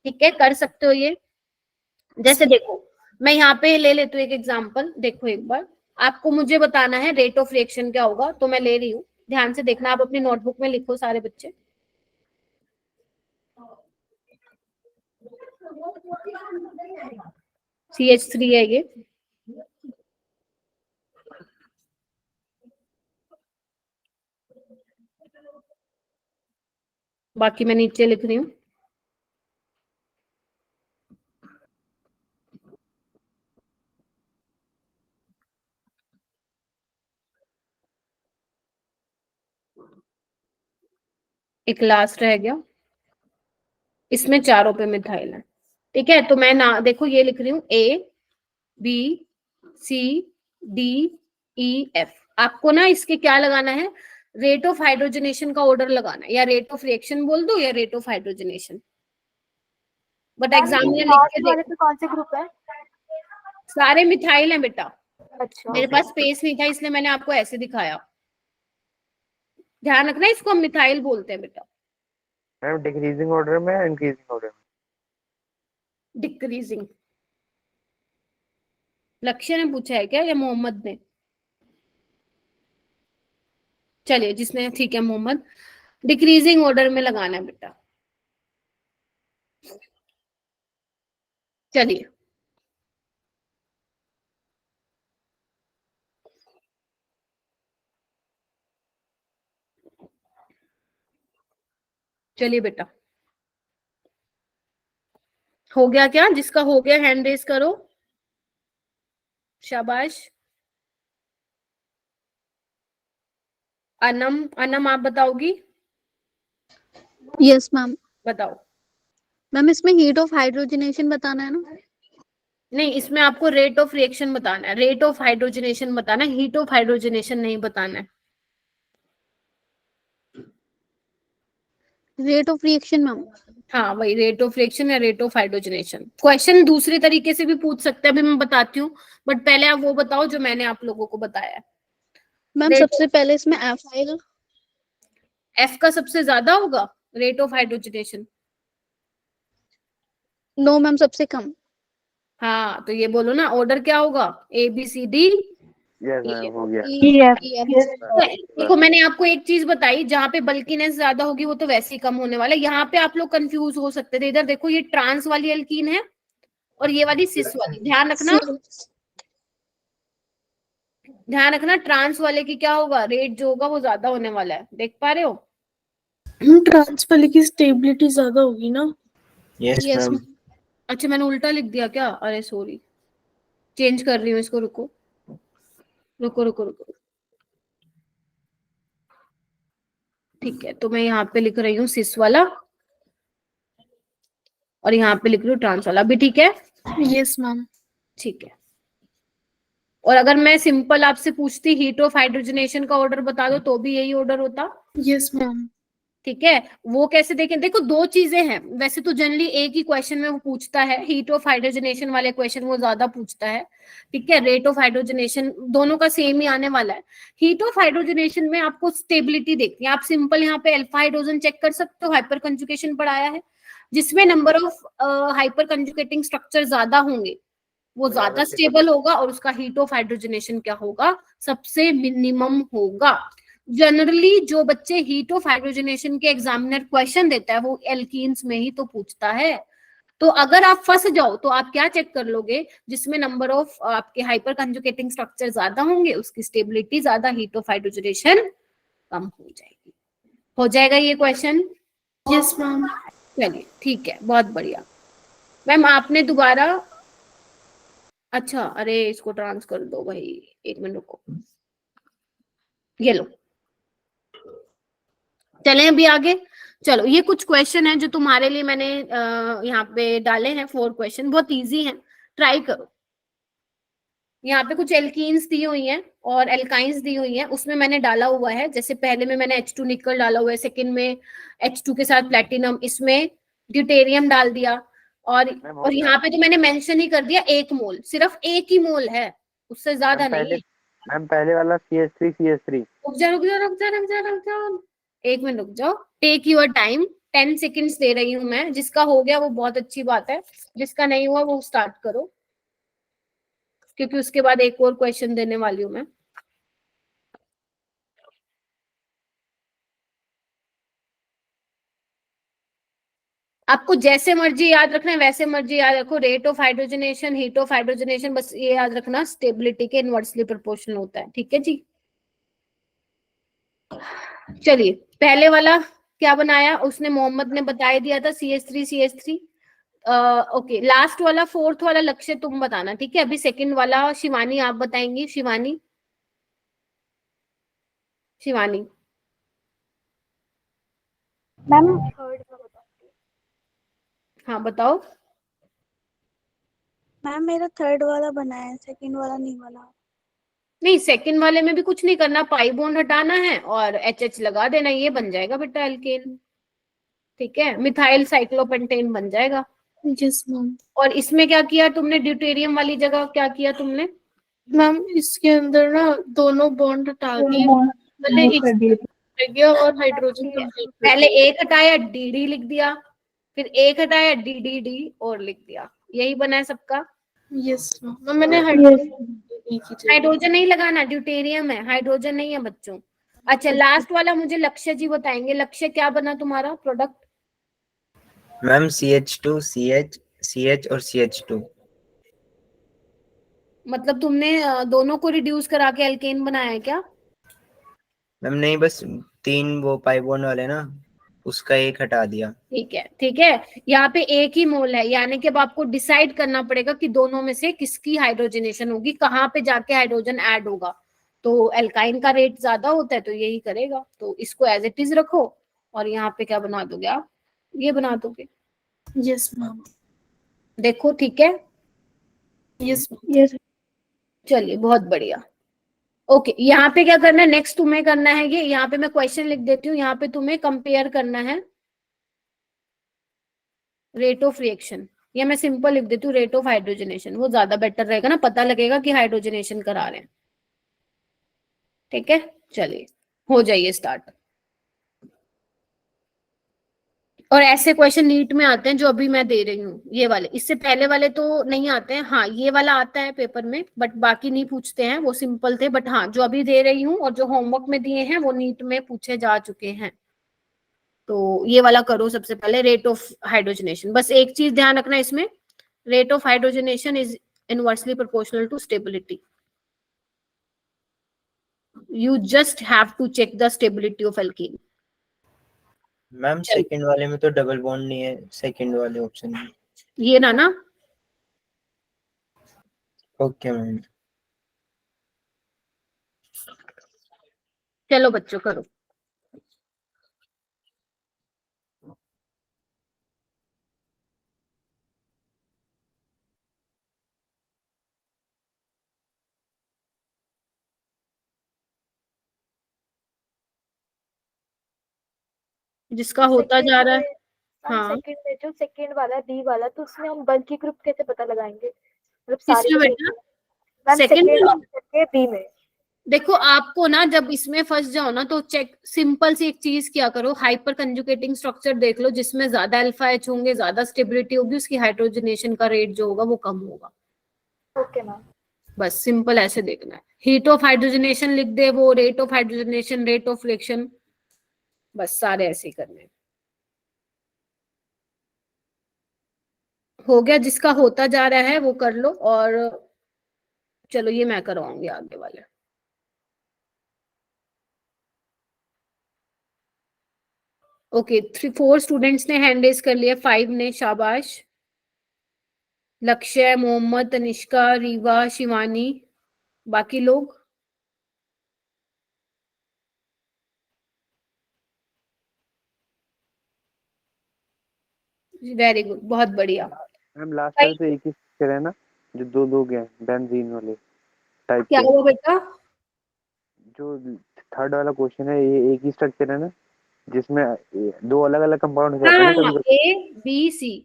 ठीक है, कर सकते हो ये। जैसे देखो, मैं यहाँ पे ले लेती हूँ एक एग्जांपल, देखो एक बार, आपको मुझे बताना है रेट ऑफ रिएक्शन क्या होगा, तो मैं ले रही हूँ, ध्यान से देखना, आप अपनी नोटबुक में लिखो सारे बच्चे। CH3 है ये। बाकी मैं नीचे लिख रही हूँ। एक लास्ट रह गया, इसमें चारों पे मिथाइल है। ठीक है, तो मैं ना देखो ये लिख रही हूँ ABCDEF। आपको ना इसके क्या लगाना है, रेट ऑफ हाइड्रोजनेशन का ऑर्डर लगाना है, या रेट ऑफ रिएक्शन बोल दो या rate of hydrogenation, but exam में लिख के लास्ट वाले देखो। पे कौन से ग्रुप है? सारे मिथाइल हैं बेटा, अच्छा, मेरे पास स्पेस नहीं था इसलिए मैंने आपको ऐसे दिखाया। ध्यान रखना, इसको हम मिथाइल बोलते हैं बेटा। मैम डिक्रीजिंग ऑर्डर में, इंक्रीजिंग ऑर्डर में? डिक्रीजिंग। लक्ष्य ने पूछा है क्या या मोहम्मद ने? चलिए, जिसने, ठीक है मोहम्मद, डिक्रीजिंग ऑर्डर में लगाना है बेटा। चलिए, चलिए बेटा, हो गया क्या? जिसका हो गया हैंड रेज करो, शाबाश। अनम, अनम आप बताओगी? Yes ma'am. बताओ। मैम इसमें हीट ऑफ हाइड्रोजनेशन बताना है ना? नहीं, इसमें आपको रेट ऑफ रिएक्शन बताना है, रेट ऑफ हाइड्रोजनेशन बताना है, हीट ऑफ हाइड्रोजनेशन नहीं बताना है। Rate of reaction ma'am. हाँ, वही रेट ऑफ रिएक्शन या रेट ऑफ हाइड्रोजनेशन। क्वेश्चन दूसरे तरीके से भी पूछ सकते हैं, अभी मैं बताती हूँ, बट पहले आप वो बताओ जो मैंने आप लोगों को बताया है। मैम सबसे पहले इसमें एफाइल, एफ का सबसे ज्यादा होगा rate of hydrogenation. No ma'am सबसे कम। हाँ, तो ये बोलो ना, ऑर्डर क्या होगा, ABCD। यस मैम, हो गया। देखो मैंने आपको एक चीज बताई, जहाँ पे बल्कीनेस ज्यादा होगी वो तो वैसे ही कम होने वाला है। यहाँ पे आप लोग कंफ्यूज हो सकते थे, इधर देखो ये ट्रांस वाली एल्कीन है और ये वाली सिस वाली, ध्यान रखना, ध्यान रखना, ट्रांस वाले की क्या होगा, रेट जो होगा वो ज्यादा होने वाला है, देख पा रहे हो? ट्रांस वाले की स्टेबिलिटी ज्यादा होगी ना? Yes yes ma'am. अच्छा, मैंने उल्टा लिख दिया क्या? अरे सॉरी, चेंज कर रही हूँ इसको, रुको रुको रुको रुको। ठीक है, तो मैं यहाँ पे लिख रही हूँ सिस वाला और यहाँ पे लिख रही हूँ ट्रांस वाला, अभी ठीक है? Yes ma'am. ठीक है। और अगर मैं सिंपल आपसे पूछती हीट ऑफ हाइड्रोजनेशन का ऑर्डर बता दो तो भी यही ऑर्डर होता? Yes ma'am. ठीक है, वो कैसे देखें, देखो दो चीजें हैं वैसे तो, जनरली एक ही क्वेश्चन में वो पूछता है, हीट ऑफ हाइड्रोजनेशन वाले क्वेश्चन वो ज्यादा पूछता है, ठीक है, रेट ऑफ हाइड्रोजनेशन दोनों का सेम ही आने वाला है। हीट ऑफ हाइड्रोजनेशन में आपको स्टेबिलिटी देखनी है, आप सिंपल यहाँ पे अल्फा हाइड्रोजन चेक कर सकते हो, हाइपर कंजुगेशन पढ़ाया है, जिसमें नंबर ऑफ हाइपर कंजुगेटिंग स्ट्रक्चर ज्यादा होंगे वो ज्यादा स्टेबल होगा, और उसका हीट ऑफ हाइड्रोजनेशन क्या होगा, सबसे मिनिमम होगा। जनरली जो बच्चे हीट ऑफ हाइड्रोजनेशन के एग्जामिनर क्वेश्चन देता है वो एल्कीन्स में ही तो पूछता है। तो अगर आप फंस जाओ तो आप क्या चेक कर लोगे, जिसमें नंबर ऑफ आपके हाइपर कंजुगेटिंग स्ट्रक्चर ज्यादा होंगे उसकी स्टेबिलिटी ज्यादा, हीट ऑफ हाइड्रोजनेशन कम हो जाएगी। हो जाएगा ये क्वेश्चन? Yes ma'am. चलिए ठीक है, बहुत बढ़िया। मैम आपने दोबारा, अच्छा अरे इसको ट्रांस कर दो भाई, एक मिनट रुको, ये लो। चलें अभी आगे। चलो ये कुछ क्वेश्चन है जो तुम्हारे लिए मैंने यहाँ पे डाले हैं, 4 क्वेश्चन, बहुत इजी हैं, ट्राई करो। यहाँ पे कुछ एल्कीन्स दी हुई हैं और एल्काइंस दी हुई हैं, उसमें मैंने डाला हुआ है, जैसे पहले में मैंने H2 निकल डाला हुआ है, सेकंड में H2 के साथ प्लेटिनम, इसमें ड्यूटेरियम डाल दिया, और यहाँ पे तो मैंने मेंशन ही कर दिया 1 मोल, सिर्फ 1 ही मोल है, उससे ज्यादा नहीं है। मैम पहले वाला CH3 रुक जा रुक जा रुक जा रुक जा रुक जा, एक मिनट रुक जाओ, टेक योर टाइम, 10 सेकेंड्स दे रही हूँ मैं, जिसका हो गया वो बहुत अच्छी बात है, जिसका नहीं हुआ वो स्टार्ट करो, क्योंकि उसके बाद एक और क्वेश्चन देने वाली हूँ मैं। आपको जैसे मर्जी याद रखना है वैसे मर्जी याद रखो, rate of hydrogenation, heat of hydrogenation, बस ये याद रखना स्टेबिलिटी के इनवर्सली प्रोपोर्शनल होता है, ठीक है जी। चलिए पहले वाला क्या बनाया, उसने मोहम्मद ने बता दिया था, CH3 ओके, लास्ट वाला 4th वाला लक्ष्य तुम बताना, ठीक है। अभी सेकंड वाला शिवानी आप बताएंगी, शिवानी, शिवानी। मैम थर्ड का बताती हाँ बताओ। मैम मेरा थर्ड वाला बना है, सेकंड वाला नहीं बना। नहीं सेकंड वाले में भी कुछ नहीं करना, पाई बॉन्ड हटाना है और HH लगा देना, ये बन जाएगा बेटा एल्केन, ठीक है, मिथाइल साइक्लोपेंटेन बन जाएगा। Yes ma'am. और इसमें क्या किया तुमने, ड्यूटेरियम वाली जगह क्या किया तुमने? मैम इसके अंदर ना दोनों बॉन्ड हटा के पहले एक रह गया और हाइड्रोजन कंप्लीट कर पहले दिया। एक हटाया DD लिख दिया, फिर एक हटाया DDD और लिख दिया, यही बना है सबका। यस मैम, मैंने हाइड्रोजन हाइड्रोजन नहीं लगाना, ड्यूटेरियम है, हाइड्रोजन नहीं है बच्चों। अच्छा लास्ट वाला मुझे लक्ष्य जी बताएंगे, लक्ष्य क्या बना तुम्हारा प्रोडक्ट? मैम CH2 CH और CH2। मतलब तुमने दोनों को रिड्यूस करा के एल्केन बनाया है क्या? मैम नहीं, बस 3 वो पाई बॉन्ड वाले ना, उसका एक हटा दिया। ठीक है ठीक है, यहाँ पे एक ही मोल है, यानी कि अब आपको डिसाइड करना पड़ेगा कि दोनों में से किसकी हाइड्रोजनेशन होगी, कहाँ पे जाके हाइड्रोजन ऐड होगा। तो एल्काइन का रेट ज्यादा होता है तो यही करेगा, तो इसको एज इट इज रखो, और यहाँ पे क्या बना दोगे आप, ये बना दोगे। Yes ma'am. देखो ठीक है, यस यस चलिए बहुत बढ़िया। ओके यहाँ पे क्या करना है, नेक्स्ट तुम्हें करना है ये, यहाँ पे मैं क्वेश्चन लिख देती हूँ, यहाँ पे तुम्हें कंपेयर करना है रेट ऑफ रिएक्शन, या मैं सिंपल लिख देती हूँ रेट ऑफ हाइड्रोजनेशन, वो ज्यादा बेटर रहेगा ना, पता लगेगा कि हाइड्रोजनेशन करा रहे हैं, ठीक है। चलिए हो जाइए स्टार्ट। और ऐसे क्वेश्चन नीट में आते हैं जो अभी मैं दे रही हूँ, ये वाले, इससे पहले वाले तो नहीं आते हैं, हाँ ये वाला आता है पेपर में, बट बाकी नहीं पूछते हैं, वो सिंपल थे, बट हाँ जो अभी दे रही हूँ और जो होमवर्क में दिए हैं वो नीट में पूछे जा चुके हैं। तो ये वाला करो सबसे पहले, रेट ऑफ हाइड्रोजनेशन, बस एक चीज ध्यान रखना इसमें, rate of hydrogenation is inversely proportional to stability. You just have to check the stability of alkene. Ma'am second वाले में तो डबल बॉन्ड नहीं है, सेकंड वाले ऑप्शन में। ये ना ओके मैम। चलो बच्चों करो। जिसका होता जा रहा है। हम हाँ सेकंड में जो सेकंड वाला है बी वाला, तो उसमें हम बल्कि ग्रुप कैसे पता लगाएंगे? मतलब सारे किसमें के बेटा? मैम सेकंड सेकंड वाला? ऑप्शन के बी में। देखो आपको ना जब इसमें फंस जाओ ना तो चेक सिंपल सी एक चीज क्या करो, हाइपर कंजुगेटिंग स्ट्रक्चर देख लो जिसमें ज्यादा अल्फा एच होंगे, ज्यादा स्टेबिलिटी होगी, उसकी हाइड्रोजनेशन का रेट जो होगा वो कम होगा। Okay ma'am. बस सिंपल ऐसे देखना है। हीट ऑफ हाइड्रोजनेशन लिख दे वो, rate of hydrogenation, rate of reaction, बस सारे ऐसे ही करने हैं। हो गया, जिसका होता जा रहा है वो कर लो। और चलो ये मैं करवाऊंगी आगे वाले। ओके 4 स्टूडेंट्स ने हैंड रेज कर लिया, 5 ने, शाबाश। लक्ष्य, मोहम्मद, तनिष्का, रीवा, शिवानी, बाकी लोग? वेरी गुड, बहुत बढ़िया। मैम लास्ट वाले तो एक ही स्ट्रक्चर है ना, जो दो लोग हैं बेंजीन वाले टाइप क्या के? हुआ बेटा? जो थर्ड वाला क्वेश्चन है ये एक ही स्ट्रक्चर है ना, जिसमें दो अलग अलग कंपाउंड हो जाते हैं ना हाँ, कभी कभी? ए बी सी,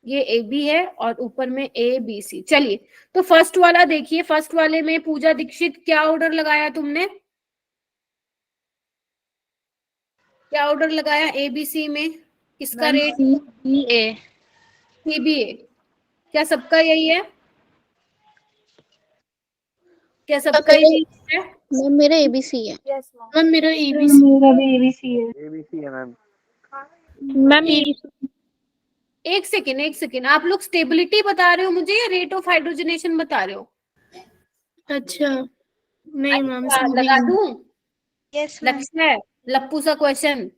ये ए बी है और ऊपर में ए बी सी। चलिए तो फर्स्ट वाला देखिए, फर्स्ट वाले में पूजा दीक्षित क्या ऑर्डर लगाया तुमने? क्या ऑर्डर लगाया ए बी सी में? किसका रेट? CBA। सीबीए। क्या सबका यही है? क्या सबका यही है? मैम मेरा ABC है। Yes ma'am. मैम मेरा ABC। एबीसी है मैम। मैम एक सेकेंड, आप लोग स्टेबिलिटी बता रहे हो मुझे या रेट ऑफ हाइड्रोजनेशन बता रहे हो? अच्छा नहीं मैम अच्छा, इसमें लगा B। दूं? Yes ma'am. लक्ष्य है, लप्पू सा क्वेश्चन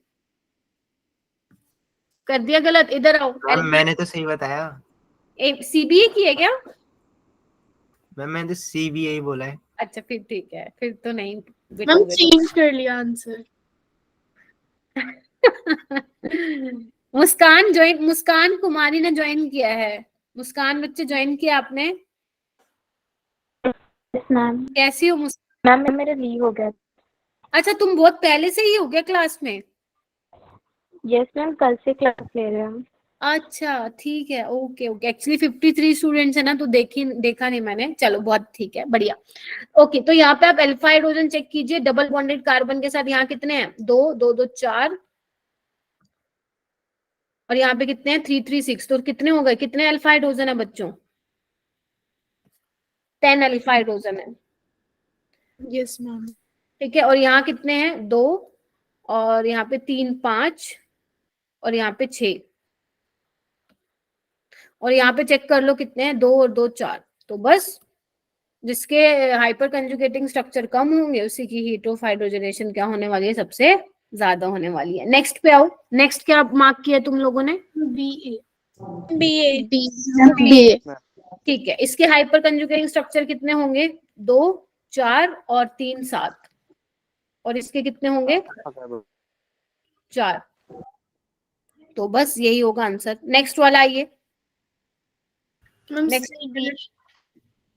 कर दिया गलत, इधर आओ। मैम मैंने तो सही बताया। सीबीए की है क्या? मैम मैंने तो CBA ही बोला है। अच्छा फिर ठीक है, फिर तो नहीं मैम बिठोगे चेंज कर लिया आंसर। मुस्कान ज्वाइन, मुस्कान कुमारी ने ज्वाइन किया है। मुस्कान बच्चे ज्वाइन किया आपने? Yes ma'am. कैसी हो मुस्कान? मैम मेरा लीव हो गया। अच्छा तुम बहुत पहले से ही हो गया क्लास में? यस मैम कल से क्लास ले रहे हैं हम। अच्छा ठीक है, ओके ओके। एक्चुअली 53 स्टूडेंट्स है ना, तो देखा नहीं मैंने। चलो बहुत ठीक है, बढ़िया। ओके तो यहाँ पे आप अल्फा हाइड्रोजन चेक कीजिए, डबल बॉन्डेड कार्बन के साथ। यहाँ कितने हैं? 2 2 2 4, और यहाँ पे कितने हैं? 3 3 6। तो कितने हो गए? कितने अल्फा हाइड्रोजन है बच्चों? 10 अल्फा हाइड्रोजन है। Yes ma'am. ठीक है, और यहाँ कितने हैं? 2, और यहाँ पे 3 5, और यहाँ पे 6, और यहाँ पे चेक कर लो कितने हैं? 2 और 2 4। तो बस जिसके हाइपर कंजुगेटिंग स्ट्रक्चर कम होंगे उसी की हीट ऑफ हाइड्रोजनेशन क्या होने वाली है? सबसे ज्यादा होने वाली है। नेक्स्ट पे आओ। नेक्स्ट क्या मार्क किया तुम लोगों ने? BA। BA। ठीक है, इसके हाइपर कंजुगेटिंग स्ट्रक्चर कितने होंगे? 2 4 और 3 7, और इसके कितने होंगे? 4। तो बस यही होगा आंसर। नेक्स्ट वाला आइए। Ma'am next CBA।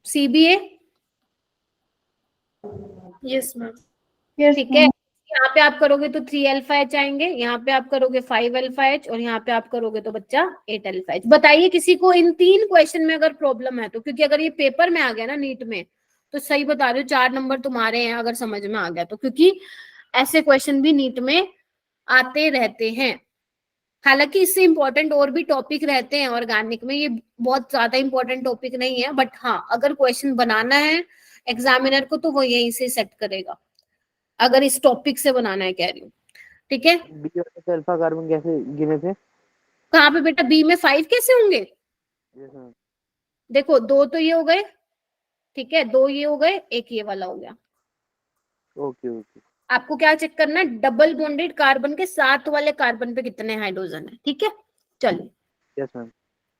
CBA. Yes ma'am. ठीक है, यहाँ पे आप करोगे तो 3 अल्फा एच आएंगे, यहाँ पे आप करोगे 5 अल्फा एच, और यहाँ पे आप करोगे तो बच्चा 8 अल्फा एच। बताइए किसी को इन 3 क्वेश्चन में अगर प्रॉब्लम है तो, क्योंकि अगर ये पेपर में आ गया ना नीट में, तो सही बता रही हूँ 4 नंबर तुम्हारे हैं अगर समझ में आ गया तो, क्योंकि ऐसे क्वेश्चन भी नीट में आते रहते हैं। हालांकि इससे इंपॉर्टेंट और भी टॉपिक रहते हैं ऑर्गेनिक में, ये बहुत ज्यादा इंपॉर्टेंट टॉपिक नहीं है, बट हाँ अगर क्वेश्चन बनाना है एग्जामिनर को तो वो यहीं से सेट करेगा, अगर इस टॉपिक से बनाना है, कह रही हूँ। ठीक है, बी वाले अल्फा कार्बन कैसे गिने थे? कहाँ पे बेटा? बी में 5 कैसे होंगे? Yes ma'am. देखो 2 तो ये हो गए, ठीक है, 2 ये हो गए, 1 ये वाला हो गया। Okay okay. आपको क्या चेक करना है? डबल बॉन्डेड कार्बन के साथ वाले कार्बन पे कितने हाइड्रोजन है। ठीक है, चलिए। Yes ma'am.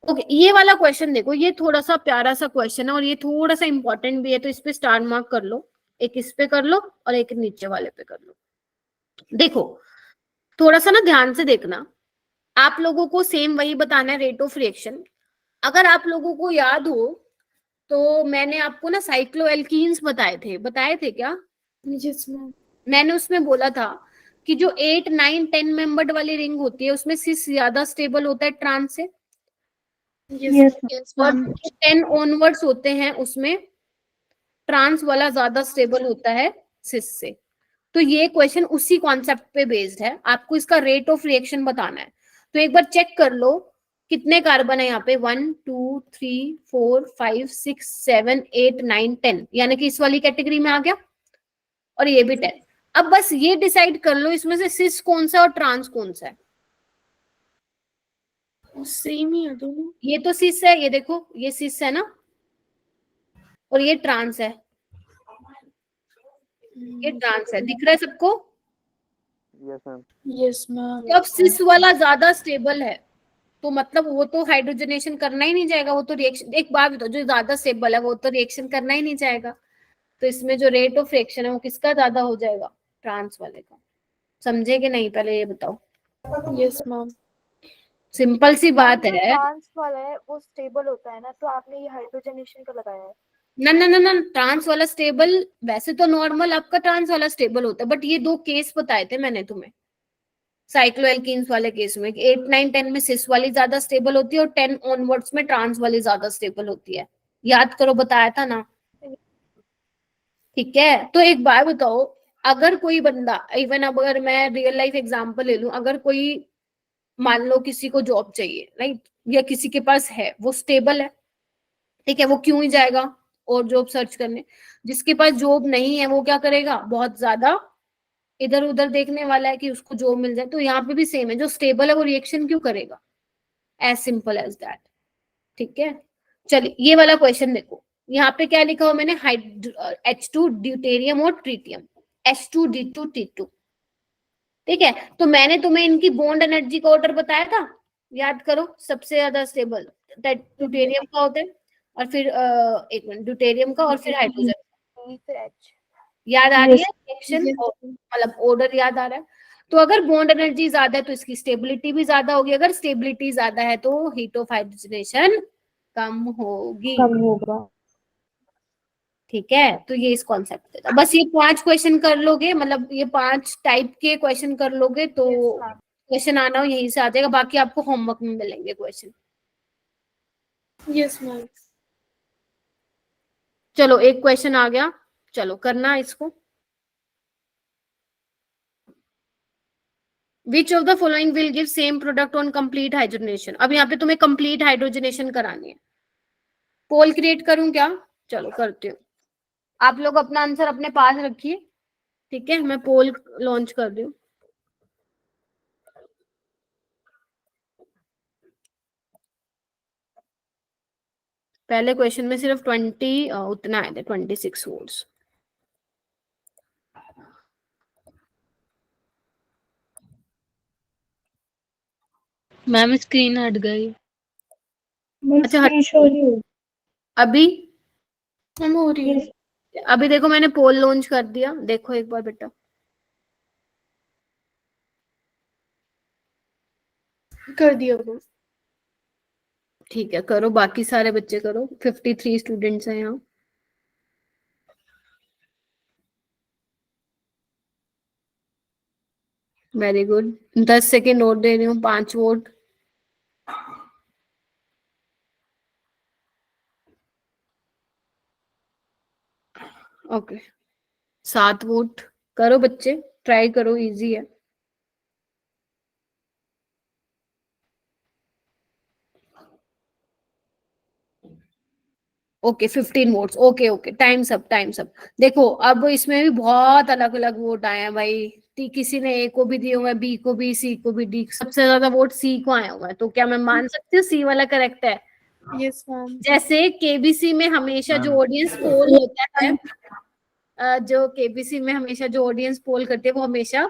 ओके ये वाला क्वेश्चन देखो, ये थोड़ा सा प्यारा सा क्वेश्चन है और ये थोड़ा सा इंपॉर्टेंट भी है, तो इस पे स्टार मार्क कर लो। एक इस पे कर लो और एक नीचे वाले पे कर लो। देखो थोड़ा सा ना ध्यान से देखना, आप लोगों को सेम वही बताना है, रेट ऑफ रिएक्शन। अगर आप लोगों को याद हो तो मैंने आपको ना साइक्लोएल्कीन्स बताए थे क्या? Yes ma'am. मैंने उसमें बोला था कि जो 8, 9, 10 मेंबर्ड वाली रिंग होती है उसमें सिस ज्यादा स्टेबल होता है ट्रांस से, Yes, yes, और ma'am. 10 ऑनवर्ड्स होते हैं उसमें ट्रांस वाला ज्यादा स्टेबल होता है सिस से। तो ये क्वेश्चन उसी कॉन्सेप्ट पे बेस्ड है, आपको इसका रेट ऑफ रिएक्शन बताना है। तो एक बार चेक कर लो कितने कार्बन है यहाँ पे, 1 2 3 4 5 6 7 8 9 10, यानी कि इस वाली कैटेगरी में आ गया, और ये भी 10। अब बस ये डिसाइड कर लो इसमें से सिस कौन सा और ट्रांस कौन सा है। Same ही है दोनों. ये तो सिस है, ये देखो ये सिस है ना, और ये ट्रांस है, ये ट्रांस है, दिख रहा है सबको। Yes ma'am. Yes, ma'am. तो अब सिस वाला ज्यादा स्टेबल है, तो मतलब वो तो हाइड्रोजनेशन करना ही नहीं जाएगा, वो तो रिएक्शन, एक बात बताओ, जो ज्यादा स्टेबल है वो तो रिएक्शन करना ही नहीं जाएगा, तो इसमें जो रेट ऑफ रिएक्शन है वो किसका ज्यादा हो जाएगा, ट्रांस वाले का। समझे कि नहीं, पहले ये बताओ। Yes, ma'am. सिंपल सी बात जो है। ट्रांस वाला है वो स्टेबल होता है ना, तो आपने ये हाइड्रोजनेशन का लगाया है। ना ना ना ना, ट्रांस वाला स्टेबल, वैसे तो नॉर्मल आपका ट्रांस वाला स्टेबल होता है, बट ये दो केस बताए थे मैंने तुम्हें साइक्लोएल्कीन्स वाले केस में, 8, 9, 10 में सिस वाली ज्यादा स्टेबल होती है और 10 ऑनवर्ड्स में ट्रांस वाली ज्यादा स्टेबल होती है। याद करो, बताया था ना। ठीक है, तो एक बात बताओ, अगर कोई बंदा, इवन अब अगर मैं रियल लाइफ एग्जांपल ले लूं, अगर कोई मान लो किसी को जॉब चाहिए, राइट, या किसी के पास है, वो स्टेबल है, ठीक है, वो क्यों ही जाएगा और जॉब सर्च करने। जिसके पास जॉब नहीं है वो क्या करेगा, बहुत ज्यादा इधर उधर देखने वाला है कि उसको जॉब मिल जाए। तो यहाँ पे भी सेम है, जो स्टेबल है वो रिएक्शन क्यों करेगा, एज सिंपल एज दैट। ठीक है, चलिए ये वाला क्वेश्चन देखो, यहाँ पे क्या लिखा हुआ मैंने, H2 ड्यूटेरियम और ट्रीटियम, H2D2 T2। ठीक है, तो मैंने तुम्हें इनकी बॉन्ड एनर्जी का ऑर्डर बताया था, याद करो, सबसे ज्यादा स्टेबल ड्यूटेरियम का होता है, और फिर एक मिनट, ड्यूटेरियम का और फिर हाइड्रोजन। फिर H। याद आ रही है रिएक्शन, Yes. मतलब ऑर्डर याद आ रहा है। तो अगर बॉन्ड एनर्जी ज्यादा है तो इसकी स्टेबिलिटी भी ज्यादा होगी, अगर स्टेबिलिटी ज्यादा है तो हीट ऑफ हाइड्रोजनेशन कम होगी। कम होगा। ठीक है, तो ये इस कॉन्सेप्ट पे था। बस ये 5 क्वेश्चन कर लोगे, मतलब ये 5 टाइप के क्वेश्चन कर लोगे तो क्वेश्चन आना हो यहीं से आ जाएगा, बाकी आपको होमवर्क में मिलेंगे क्वेश्चन। Yes, ma'am. चलो एक क्वेश्चन आ गया, चलो करना इसको। Which of the following will give same product on complete hydrogenation? अब यहाँ पे तुम्हें complete hydrogenation करानी है। पोल क्रिएट करूं क्या, चलो करती हूँ। आप लोग अपना आंसर अपने पास रखिए, ठीक है, मैं पोल लॉन्च कर रही हूँ। पहले क्वेश्चन में सिर्फ 20 उतना आए थे, 26 वोल्ट्स। मैम स्क्रीन हट गई। अच्छा अभी मैम हो रही है. अभी देखो मैंने पोल लॉन्च कर दिया, देखो एक बार बेटा। कर दिया वो. ठीक है, करो, बाकी सारे बच्चे करो, 53 स्टूडेंट्स हैं यहाँ। वेरी गुड, 10 सेकेंड और दे रही हूँ, 5 वोट। Okay, 7 vote. करो बच्चे, ट्राई करो, इजी है। Okay 15 votes, okay okay, times up, time's up. देखो अब इसमें भी बहुत अलग अलग वोट आए हैं भाई, किसी ने ए को भी दिए हुए, बी को भी, सी को भी, डी, सबसे ज्यादा वोट सी को आया हुआ है। तो क्या मैं मान सकती हूँ सी वाला करेक्ट है? Yes ma'am. जैसे केबीसी में हमेशा जो ऑडियंस पोल होता है, जो केबीसी में हमेशा जो ऑडियंस पोल करती है वो हमेशा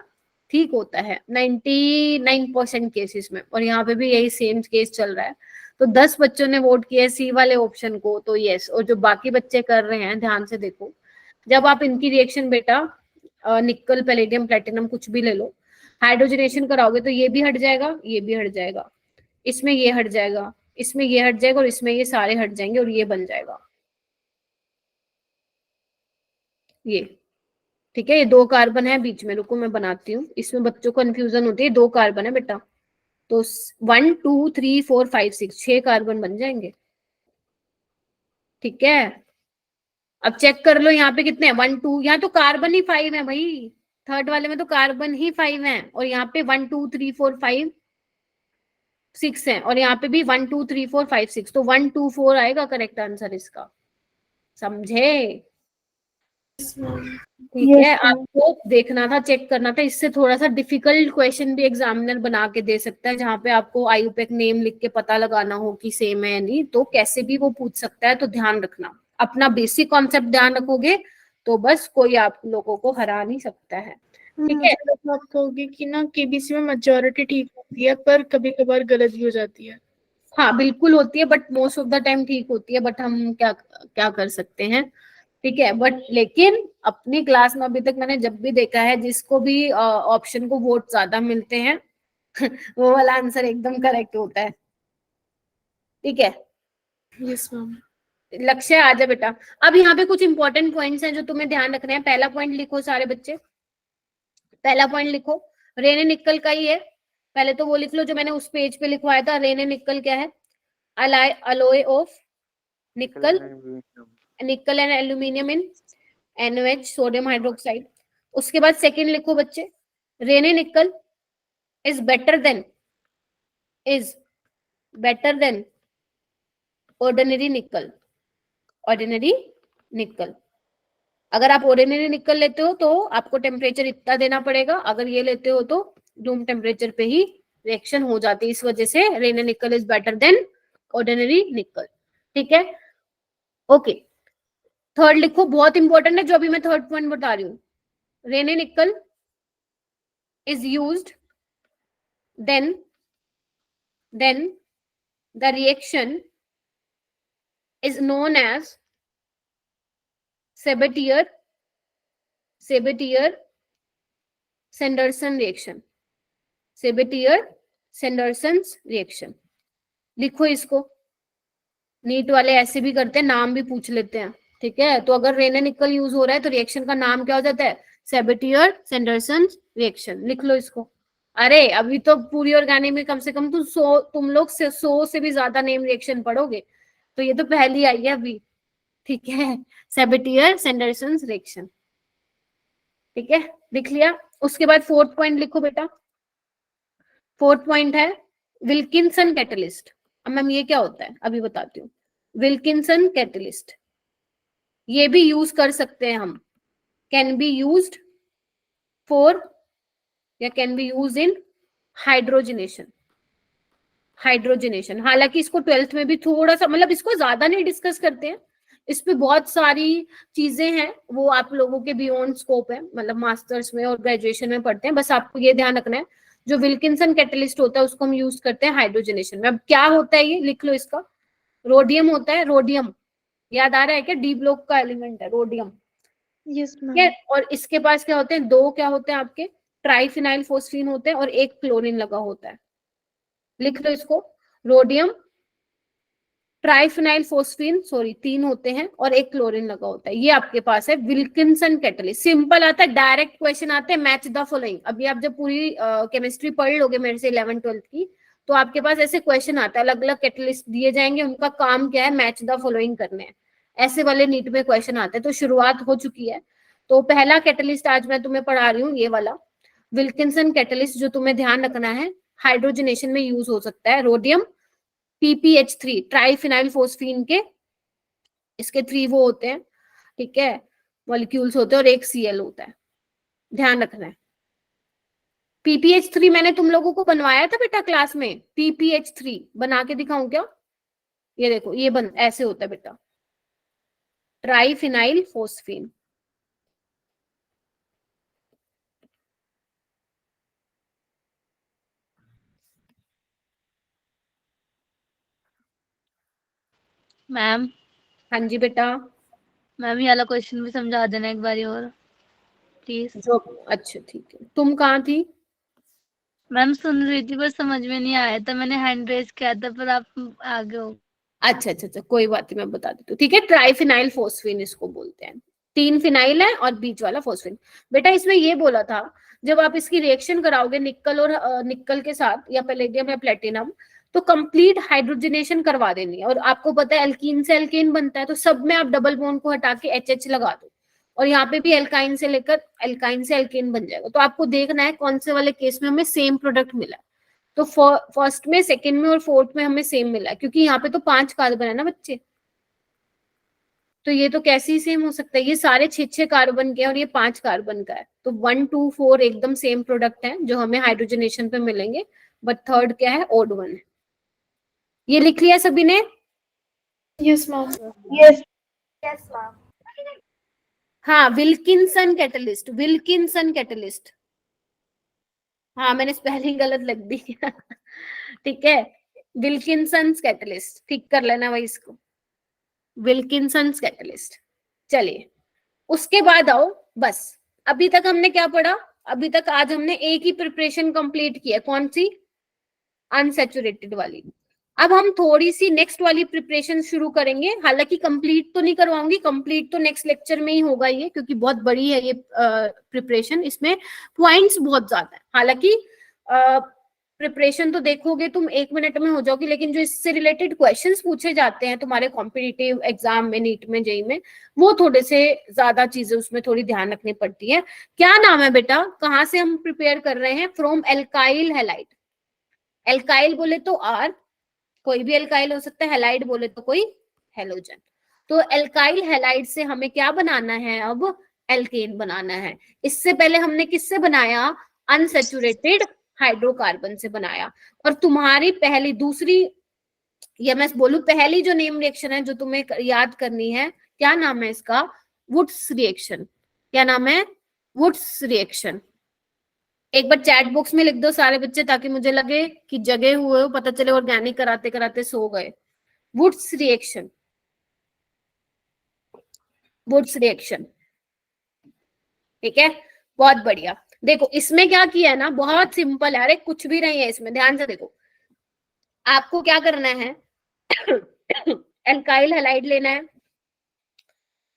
ठीक होता है 99% केसेस में, और यहाँ पे भी यही सेम केस चल रहा है। तो 10 बच्चों ने वोट किया सी वाले ऑप्शन को, तो यस। और जो बाकी बच्चे कर रहे हैं ध्यान से देखो, जब आप इनकी रिएक्शन बेटा निकल पैलेडियम प्लेटिनम कुछ भी ले लो, हाइड्रोजनेशन कराओगे तो ये भी हट जाएगा, ये भी हट जाएगा, इसमें ये हट जाएगा, इसमें ये हट जाएगा, और इसमें ये सारे हट जाएंगे, और ये बन जाएगा ये। ठीक है, ये 2 कार्बन है बीच में, रुको मैं बनाती हूँ, इसमें बच्चों को कंफ्यूजन होती है। 2 कार्बन है बेटा, तो 1 2 3 4 5 6 6 कार्बन बन जाएंगे। ठीक है, अब चेक कर लो यहाँ पे कितने हैं, 1 2, यहाँ तो कार्बन ही 5 है भाई, थर्ड वाले में तो कार्बन ही 5 है, और यहाँ पे 1 2 3 4 5 6 है, और यहाँ पे भी 1 2 3 4 5 6, तो 1 2 4 आएगा करेक्ट आंसर इसका। समझे? ठीक Yes, है, ma'am. आपको देखना था, चेक करना था, इससे थोड़ा सा डिफिकल्ट क्वेश्चन भी एग्जामिनर बना के दे सकता है, जहाँ पे आपको आयुपेक नेम लिख के पता लगाना हो कि सेम है या नहीं, तो कैसे भी वो पूछ सकता है। तो ध्यान रखना, अपना बेसिक कॉन्सेप्ट ध्यान रखोगे तो बस कोई आप लोगों को हरा नहीं सकता है। ठीक है, मुझे लगा आप कहोगे कि ना केबीसी में मेजोरिटी ठीक होती है पर कभी कभार गलत भी हो जाती है। हाँ बिल्कुल होती है, but most of the time ठीक होती है, बट हम क्या क्या कर सकते हैं। ठीक है, बट लेकिन अपनी क्लास में अभी तक मैंने जब भी देखा है, जिसको भी ऑप्शन को वोट ज्यादा मिलते हैं वो वाला आंसर एकदम करेक्ट होता है। ठीक है, यस मैम। लक्ष्य आ जा बेटा। अब यहाँ पे कुछ इंपॉर्टेंट पॉइंट्स हैं जो तुम्हें ध्यान रखने हैं। पहला पॉइंट लिखो सारे बच्चे, पहला पॉइंट लिखो, रेने निकल का ही है। पहले तो वो लिख लो जो मैंने उस पेज पे लिखवाया था। रेने निकल क्या है? अलोय ऑफ निकल, निकल and aluminium in NaOH, sodium hydroxide. उसके बाद सेकंड लिखो बच्चे, रेने निकल इज बेटर देन ऑर्डिनरी निकल। ऑर्डिनरी निकल, अगर आप ऑर्डिनरी निकल लेते हो तो आपको टेम्परेचर इतना देना पड़ेगा, अगर ये लेते हो तो रूम टेम्परेचर पे ही रिएक्शन हो जाती है। इस वजह से रेने निकल इज बेटर देन ऑर्डिनरी निकल। ठीक है, ओके। थर्ड लिखो, बहुत इंपॉर्टेंट है जो अभी मैं थर्ड पॉइंट बता रही हूँ। रेने निकल is used then the reaction is known as Sabatier Sanderson reaction। Sabatier-Sanderson's reaction लिखो इसको। नीट वाले ऐसे भी करते हैं, नाम भी पूछ लेते हैं। ठीक है, तो अगर रेने निकल यूज हो रहा है तो रिएक्शन का नाम क्या हो जाता है? Sabatier-Sanderson reaction. लिख लो इसको। अरे अभी तो पूरी ऑर्गेनिक में कम से कम तुम लोग 100 से भी ज्यादा नेम रिएक्शन पढ़ोगे, तो ये तो पहली आई है अभी। ठीक है, Sabatier-Sanderson रिएक्शन। ठीक है, लिख लिया। उसके बाद फोर्थ पॉइंट लिखो बेटा। फोर्थ पॉइंट है विल्किंसन कैटलिस्ट। अब मैम ये क्या होता है अभी बताती हूँ। विल्किंसन कैटलिस्ट ये भी यूज कर सकते हैं हम, कैन बी यूज्ड फॉर या can be use in hydrogenation. हालांकि इसको 12th में भी थोड़ा सा, मतलब इसको ज्यादा नहीं डिस्कस करते हैं, इस पे बहुत सारी चीजें हैं, वो आप लोगों के बियॉन्ड स्कोप है, मतलब मास्टर्स में और ग्रेजुएशन में पढ़ते हैं। बस आपको ये ध्यान रखना है, जो विल्किंसन कैटलिस्ट होता है उसको हम यूज करते हैं हाइड्रोजनेशन में। अब क्या होता है ये लिख लो इसका। रोडियम होता है, रोडियम याद आ रहा है क्या? डी ब्लॉक का एलिमेंट है रोडियम। यस ठीक है, मैम। और इसके पास क्या होते हैं? 2 क्या होते हैं आपके? ट्राइफिनाइल फोस्फीन होते हैं और 1 क्लोरीन लगा होता है। लिख लो इसको, रोडियम ट्राइफिनाइल फोस्फीन, सॉरी 3 होते हैं और 1 क्लोरीन लगा होता है। ये आपके पास है विल्किंसन कैटलिस्ट। सिंपल आता है, डायरेक्ट क्वेश्चन आते हैं, मैच द फॉलोइंग। अभी आप जब पूरी केमिस्ट्री पढ़ लोगे मेरे से 11th-12th की, तो आपके पास ऐसे क्वेश्चन आता है, अलग अलग कैटलिस्ट दिए जाएंगे, उनका काम क्या है? मैच द फॉलोइंग करने हैं। ऐसे वाले नीट में क्वेश्चन आते हैं। तो शुरुआत हो चुकी है। तो पहला कैटलिस्ट आज मैं तुम्हें पढ़ा रही हूँ, ये वाला विल्किंसन कैटलिस्ट, जो तुम्हें ध्यान रखना है हाइड्रोजनेशन में यूज हो सकता है। रोडियम PPH3 ट्राइफिनाइल फोस्फीन के, इसके 3 वो होते हैं, ठीक है, मॉलिक्यूल्स होते हैं और 1 Cl होता है, ध्यान रखना है। PPH3 मैंने तुम लोगों को बनवाया था बेटा क्लास में। PPH3 बना के दिखाऊं क्या? ये देखो, ये ऐसे होता है बेटा, ट्राइफिनाइल फोस्फीन। मैम हाँ जी बेटा। मैम ये वाला क्वेश्चन भी समझा देना एक बारी और प्लीज। जो अच्छा ठीक है, तुम कहाँ थी? मैम सुन रही थी पर समझ में नहीं आया था, मैंने हैंड रेज किया था पर आप आगे हो। अच्छा, कोई बात नहीं, मैं बता देती हूँ। ठीक है, ट्राइफिनाइल फोस्फीन इसको बोलते हैं। 3 फिनाइल है और बीच वाला फॉस्फेट। बेटा इसमें ये बोला था जब आप इसकी रिएक्शन कराओगे निकल और निकल के साथ या पैलेडियम या प्लेटिनम, तो कंप्लीट हाइड्रोजनेशन करवा देनी है। और आपको पता है एल्कीन से एल्केन बनता है, तो सब में आप डबल बॉन्ड को हटा के एच लगा दो, और यहाँ पे भी एल्काइन से लेकर एल्काइन से एल्केन बन जाएगा। तो आपको देखना है कौन से वाले केस में हमें सेम प्रोडक्ट मिला है। तो फर्स्ट में, सेकंड में और फोर्थ में हमें सेम मिला है, क्योंकि यहाँ पे तो 5 कार्बन है ना बच्चे, तो ये तो कैसे ही सेम हो सकता है। ये सारे 6 कार्बन के और ये 5 कार्बन का है, तो 1 2 4 एकदम सेम प्रोडक्ट है जो हमें हाइड्रोजनेशन पे मिलेंगे। बट थर्ड क्या है, ओड वन है। ये लिख लिया सभी ने? Yes ma'am. Yes yes ma'am. हाँ, विल्किंसन कैटलिस्ट, विल्किंसन कैटलिस्ट। हाँ मैंने स्पेलिंग गलत लिख दी ठीक है, विल्किंसन कैटलिस्ट, ठीक कर लेना भाई इसको, विल्किंसन कैटलिस्ट। चलिए उसके बाद आओ, बस अभी तक हमने क्या पढ़ा? अभी तक आज हमने एक ही प्रिपरेशन कंप्लीट किया, कौन सी? अनसैचुरेटेड वाली। अब हम थोड़ी सी नेक्स्ट वाली प्रिपरेशन शुरू करेंगे, हालांकि कंप्लीट तो नहीं करवाऊंगी, कंप्लीट तो नेक्स्ट लेक्चर में ही होगा ये, क्योंकि बहुत बड़ी है ये प्रिपरेशन, इसमें पॉइंट्स बहुत ज्यादा है। हालांकि प्रिपरेशन तो देखोगे तुम 1 मिनट में हो जाओगी, लेकिन जो इससे रिलेटेड क्वेश्चंस पूछे जाते हैं तुम्हारे कॉम्पिटिटिव एग्जाम में, नीट में, जेई में, वो थोड़े से ज्यादा चीजें उसमें थोड़ी ध्यान रखनी पड़ती है। क्या नाम है बेटा, कहाँ से हम प्रिपेयर कर रहे हैं? From alkyl halide. एल्काइल बोले तो आर, कोई भी एल्काइल हो सकता है, हैलाइड बोले तो कोई हेलोजन। तो एल्काइल हैलाइड से हमें क्या बनाना है? अब एल्केन बनाना है। इससे पहले हमने किससे बनाया? अनसैचुरेटेड हाइड्रोकार्बन से बनाया। और तुम्हारी पहली, दूसरी, या मैं बोलूं पहली जो नेम रिएक्शन है जो तुम्हें याद करनी है, क्या नाम है इसका? Wurtz reaction. क्या नाम है? Wurtz reaction. एक बार चैट बॉक्स में लिख दो सारे बच्चे, ताकि मुझे लगे कि जगे हुए हो, पता चले ऑर्गेनिक कराते कराते सो गए। वुड्स रिएक्शन, वुड्स रिएक्शन, ठीक है, बहुत बढ़िया। देखो इसमें क्या किया है ना, बहुत सिंपल है, अरे कुछ भी नहीं है इसमें, ध्यान से देखो। आपको क्या करना है एल्काइल हैलाइड लेना है,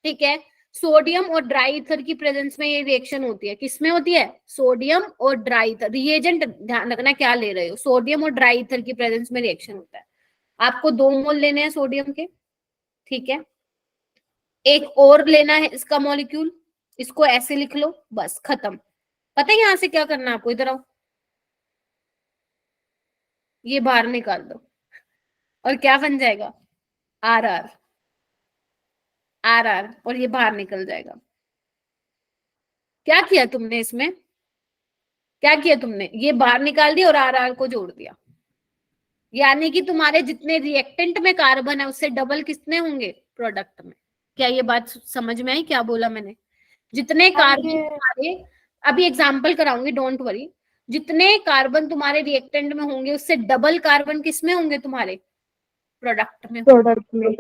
ठीक है। सोडियम और ड्राई ईथर की प्रेजेंस में ये रिएक्शन होती है। किसमें होती है? सोडियम और ड्राई ईथर। रिएजेंट ध्यान रखना क्या ले रहे हो, सोडियम और ड्राई ईथर की प्रेजेंस में रिएक्शन होता है। आपको 2 मोल लेने हैं सोडियम के, ठीक है। एक और लेना है इसका मॉलिक्यूल, इसको ऐसे लिख लो, बस खत्म। पता है यहां से क्या करना है आपको? इधर आओ, ये बाहर निकाल दो, और क्या बन जाएगा? आर आर, आर आर, और ये बाहर निकल जाएगा। क्या किया तुमने इसमें? क्या किया तुमने? ये बाहर निकाल दिया और आर आर को जोड़ दिया, यानी कि तुम्हारे जितने रिएक्टेंट में कार्बन है उससे डबल कितने होंगे प्रोडक्ट में। क्या ये बात समझ में आई? क्या बोला मैंने? जितने कार्बन तुम्हारे, अभी एग्जांपल कराऊंगी, डोंट वरी, जितने कार्बन तुम्हारे रिएक्टेंट में होंगे उससे डबल कार्बन किसमें होंगे? तुम्हारे प्रोडक्ट में। प्रोडक्ट में।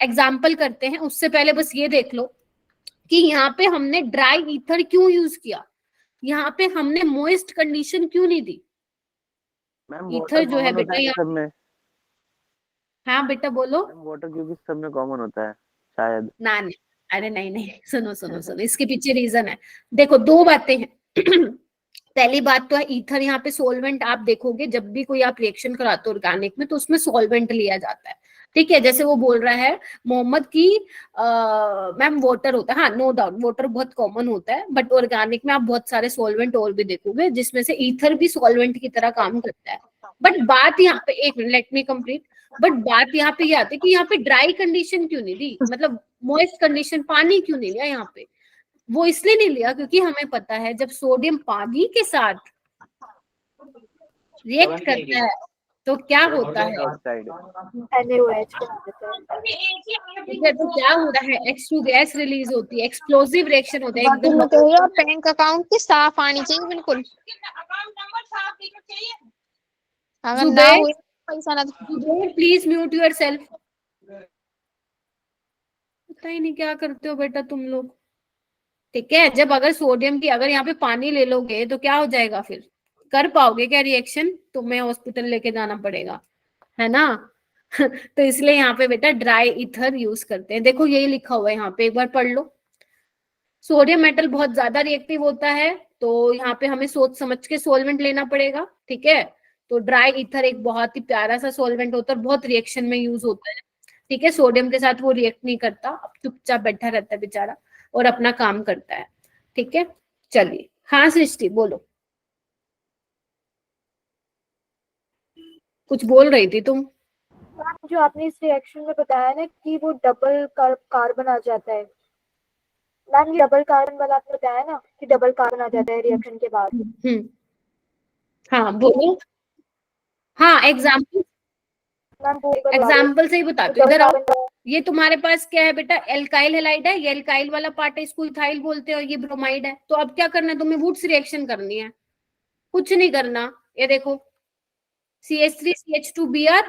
एग्जाम्पल करते हैं, उससे पहले बस ये देख लो कि यहाँ पे हमने ड्राई ईथर क्यों यूज किया, यहाँ पे हमने मोइस्ट कंडीशन क्यों नहीं दी। ईथर जो है बेटा यहाँ, सब में, हाँ बेटा बोलो। वाटर क्योंकि सब में कॉमन होता है शायद। ना नहीं, अरे नहीं नहीं, सुनो सुनो सुनो, इसके पीछे रीजन है। देखो 2 बातें हैं पहली बात तो है ईथर, यहाँ पे सोलवेंट आप देखोगे जब भी कोई आप रिएक्शन कराते हो ऑर्गेनिक में, तो उसमें सोलवेंट लिया जाता है, ठीक है। जैसे वो बोल रहा है मोहम्मद की मैम वाटर होता है, हाँ नो डाउट वाटर बहुत कॉमन होता है, बट ऑर्गेनिक में आप बहुत सारे सोलवेंट और भी देखोगे, जिसमें से ईथर भी सोलवेंट की तरह काम करता है। बट बात यहाँ पे, एक minute let me complete, but बात यहाँ पे ये आती है कि यहाँ पे ड्राई कंडीशन क्यों नहीं दी, मतलब मॉइस्ट कंडीशन, पानी क्यों नहीं लिया यहाँ पे? वो इसलिए नहीं लिया क्योंकि हमें पता है जब सोडियम पानी के साथ रिएक्ट करता है तो क्या होता है? NaOH ठीक है, तो क्या होता है? H2 गैस रिलीज होती है, एक्सप्लोसिव रिएक्शन होता है एकदम। बैंक अकाउंट की साफ आनी चाहिए बिल्कुल, अगर ना हुई पैसा ना। Please mute yourself. पता ही नहीं क्या करते हो बेटा तुम लोग, ठीक है। जब अगर सोडियम की, अगर यहाँ पे पानी ले लोगे तो क्या हो जाएगा? फिर कर पाओगे क्या रिएक्शन? तुम्हें हॉस्पिटल लेके जाना पड़ेगा, है ना तो इसलिए यहाँ पे बेटा ड्राई ईथर यूज करते हैं। देखो यही लिखा हुआ है यहाँ पे, एक बार पढ़ लो। सोडियम मेटल बहुत ज्यादा रिएक्टिव होता है, तो यहाँ पे हमें सोच समझ के सोलवेंट लेना पड़ेगा, ठीक है। तो ड्राई ईथर एक बहुत ही प्यारा सा सोलवेंट होता है, बहुत रिएक्शन में यूज होता है, ठीक है। सोडियम के साथ वो रिएक्ट नहीं करता, चुपचाप बैठा रहता है बेचारा और अपना काम करता है, ठीक है। चलिए, हाँ सृष्टि बोलो, कुछ बोल रही थी तुम। मैम जो आपने इस रिएक्शन में बताया ना कि वो डबल कार्बन आ जाता है, मैम ये डबल कार्बन वाला आपने बताया ना कि डबल कार्बन आ जाता है रिएक्शन के बाद। हाँ बोलो। हाँ एग्जाम्पल, मैम वो एक बार बता दो। एग्जाम्पल से ही बताती हूँ, इधर आओ। ये तुम्हारे पास क्या है बेटा, एल्काइल हैलाइड है, ये एल्काइल वाला पार्ट है, इसको इथाइल बोलते हैं, और ये ब्रोमाइड है। तो अब क्या करना है तुम्हें, वुड्स रिएक्शन करनी है, कुछ नहीं करना। ये देखो CH3CH2Br,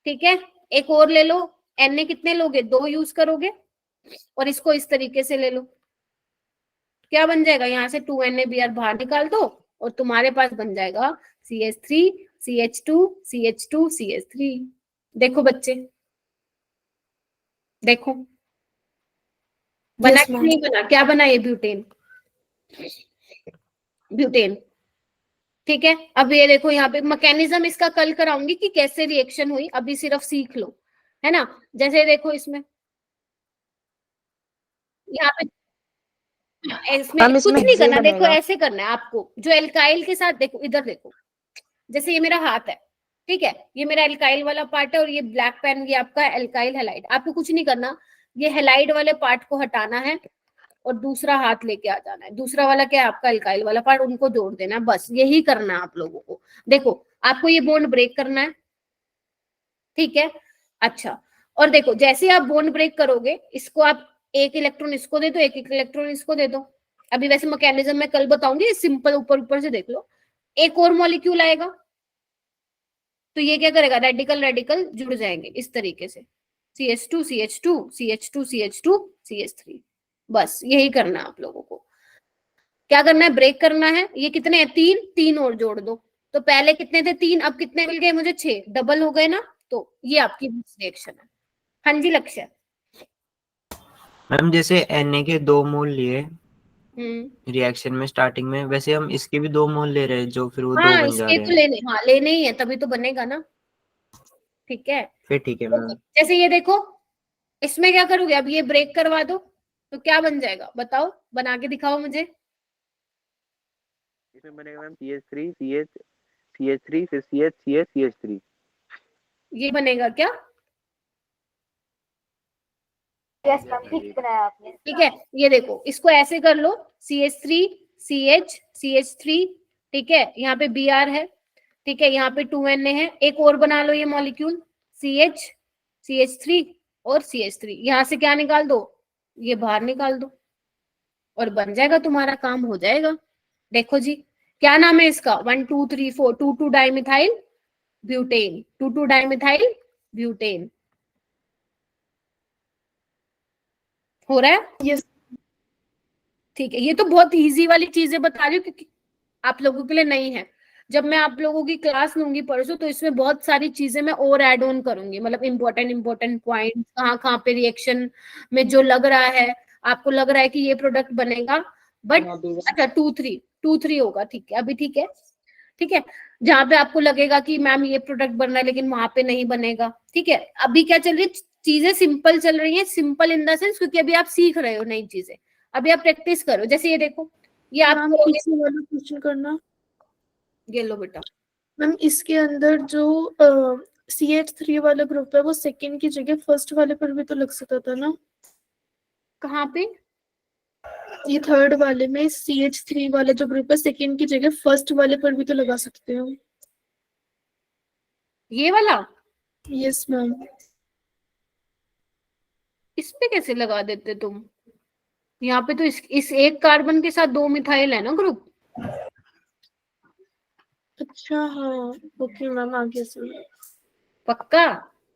ठीक है। एक और ले लो, Na कितने लोगे, 2 यूज करोगे, और इसको इस तरीके से ले लो। क्या बन जाएगा, यहाँ से 2NaBr बाहर निकाल दो और तुम्हारे पास बन जाएगा CH3CH2CH2CH3। देखो बच्चे, देखो बना Yes, कि ma'am. नहीं बना, क्या बना ये ब्यूटेन, ब्यूटेन, ठीक है। अब ये देखो यहाँ पे मैकेनिज्म इसका कल कराऊंगी कि कैसे रिएक्शन हुई, अभी सिर्फ सीख लो, है ना। जैसे देखो इसमें, यहाँ पे इसमें हम कुछ इसमें नहीं हेक्सेन करना, देखो बनेगा। ऐसे करना है आपको, जो एल्काइल के साथ, देखो इधर देखो, जैसे ये मेरा हाथ है, ठीक है, ये मेरा एल्काइल वाला पार्ट है और ये ब्लैक पेन ये आपका एल्काइल हैलाइड। आपको कुछ नहीं करना, ये हैलाइड वाले पार्ट को हटाना है और दूसरा हाथ लेके आ जाना है, दूसरा वाला क्या है आपका एल्काइल वाला पार्ट, उनको जोड़ देना है, बस यही करना है आप लोगों को। देखो आपको ये बॉन्ड ब्रेक करना है, ठीक है। अच्छा, और देखो जैसे आप बॉन्ड ब्रेक करोगे, इसको आप एक इलेक्ट्रॉन इसको दे दो, एक इलेक्ट्रॉन इसको दे दो। अभी वैसे मैकेनिज्म मैं कल बताऊंगी, सिंपल ऊपर ऊपर से देख लो। एक और मॉलिक्यूल आएगा, तो ये क्या करेगा, रेडिकल रेडिकल जुड़ जाएंगे इस तरीके से, CH2 CH2 CH2 CH2 CH3। बस यही करना है आप लोगों को। क्या करना है, ब्रेक करना है। ये कितने हैं, 3, 3 और जोड़ दो। तो पहले कितने थे, 3, अब कितने मिल गए मुझे, 6, डबल हो गए ना। तो ये आपकी रिएक्शन है। हाँ जी लक्ष्य। मैम जैसे Na के 2 मोल लिए रिएक्शन में स्टार्टिंग में, वैसे हम इसके भी 2 मोल ले रहे हैं, जो फिर वो 2 हाँ बन जा इसके रहे तो हैं। लेने, हाँ लेने ही है, तभी तो बनेगा ना, ठीक है। फिर ठीक है तो मैम। जैसे ये देखो, इसमें क्या करोगे, अब ये ब्रेक करवा दो, तो क्या बन जाएगा बताओ, बना के दिखाओ मुझे। इसमें बनेगा मैम CH3 फिर CH CH3। ये बनेगा क्या, यस मैम, ठीक बनाया आपने। ठीक है। ये देखो इसको ऐसे कर लो, CH3 CH CH3, ठीक है, यहाँ पे Br है, ठीक है, यहाँ पे 2Na है। एक और बना लो ये मॉलिक्यूल, CH CH3 और CH3, यहाँ से क्या निकाल दो, ये बाहर निकाल दो, और बन जाएगा, तुम्हारा काम हो जाएगा। देखो जी, क्या नाम है इसका, 1 2 3 4, 2 डाइमिथाइल ब्यूटेन, 2 डाइमिथाइल ब्यूटेन हो रहा है। यस ठीक है, ये तो बहुत इजी वाली चीजें बता रही हूँ क्योंकि आप लोगों के लिए नहीं है। जब मैं आप लोगों की क्लास लूंगी परसों, तो इसमें बहुत सारी चीजें मैं और ऐड ऑन करूंगी, मतलब इंपॉर्टेंट पॉइंट, कहाँ कहाँ पे रिएक्शन में जो लग रहा है, आपको लग रहा है कि ये प्रोडक्ट बनेगा, बट अच्छा 2 3 होगा, ठीक है, अभी ठीक है, ठीक है। जहां पे आपको लगेगा कि मैम ये प्रोडक्ट बन रहा है लेकिन वहां पे नहीं बनेगा, ठीक है। अभी क्या चल रही है, चीजें सिंपल चल रही है, सिंपल इन द सेंस क्योंकि अभी आप सीख रहे हो नई चीजें, अभी आप प्रैक्टिस करो। जैसे ये देखो, ये आप मैम, करोगे, पीछे वाला क्वेश्चन करना। ये लो बेटा, मैम इसके अंदर जो CH3 वाला ग्रुप है वो सेकंड की जगह फर्स्ट वाले पर भी तो लग सकता था ना। कहाँ पे, ये थर्ड वाले में CH3 वाला जो ग्रुप है सेकंड की जगह फर्स्ट वाले पर भी तो लगा सकते हो। ये वाला, यस मैम। इस पे कैसे लगा देते तुम, यहाँ पे तो इस एक कार्बन के साथ 2 मिथाइल है ना ग्रुप। अच्छा हाँ, ओके मैम, आगे से। पक्का,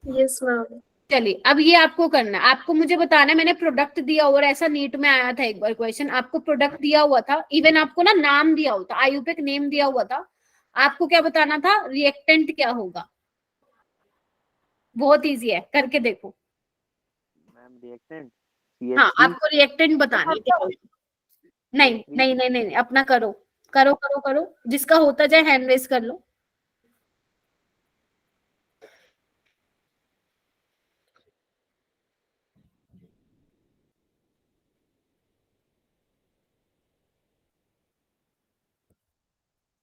यस मैम। चलिए अब ये आपको करना है, आपको मुझे बताना है, मैंने प्रोडक्ट दिया और ऐसा नीट में आया था एक बार क्वेश्चन, आपको प्रोडक्ट दिया हुआ था, इवन आपको ना नाम दिया हुआ था, आयुपेक नेम दिया हुआ था, आपको क्या बताना था, रिएक्टेंट क्या होगा। बहुत इजी है, करके देखो। मैम रिएक्टेंट हाँ, आपको रिएक्टेंट बतानी है। नहीं नहीं नहीं नहीं, अपना करो करो करो करो, जिसका होता जाए हैंड रेस कर लो।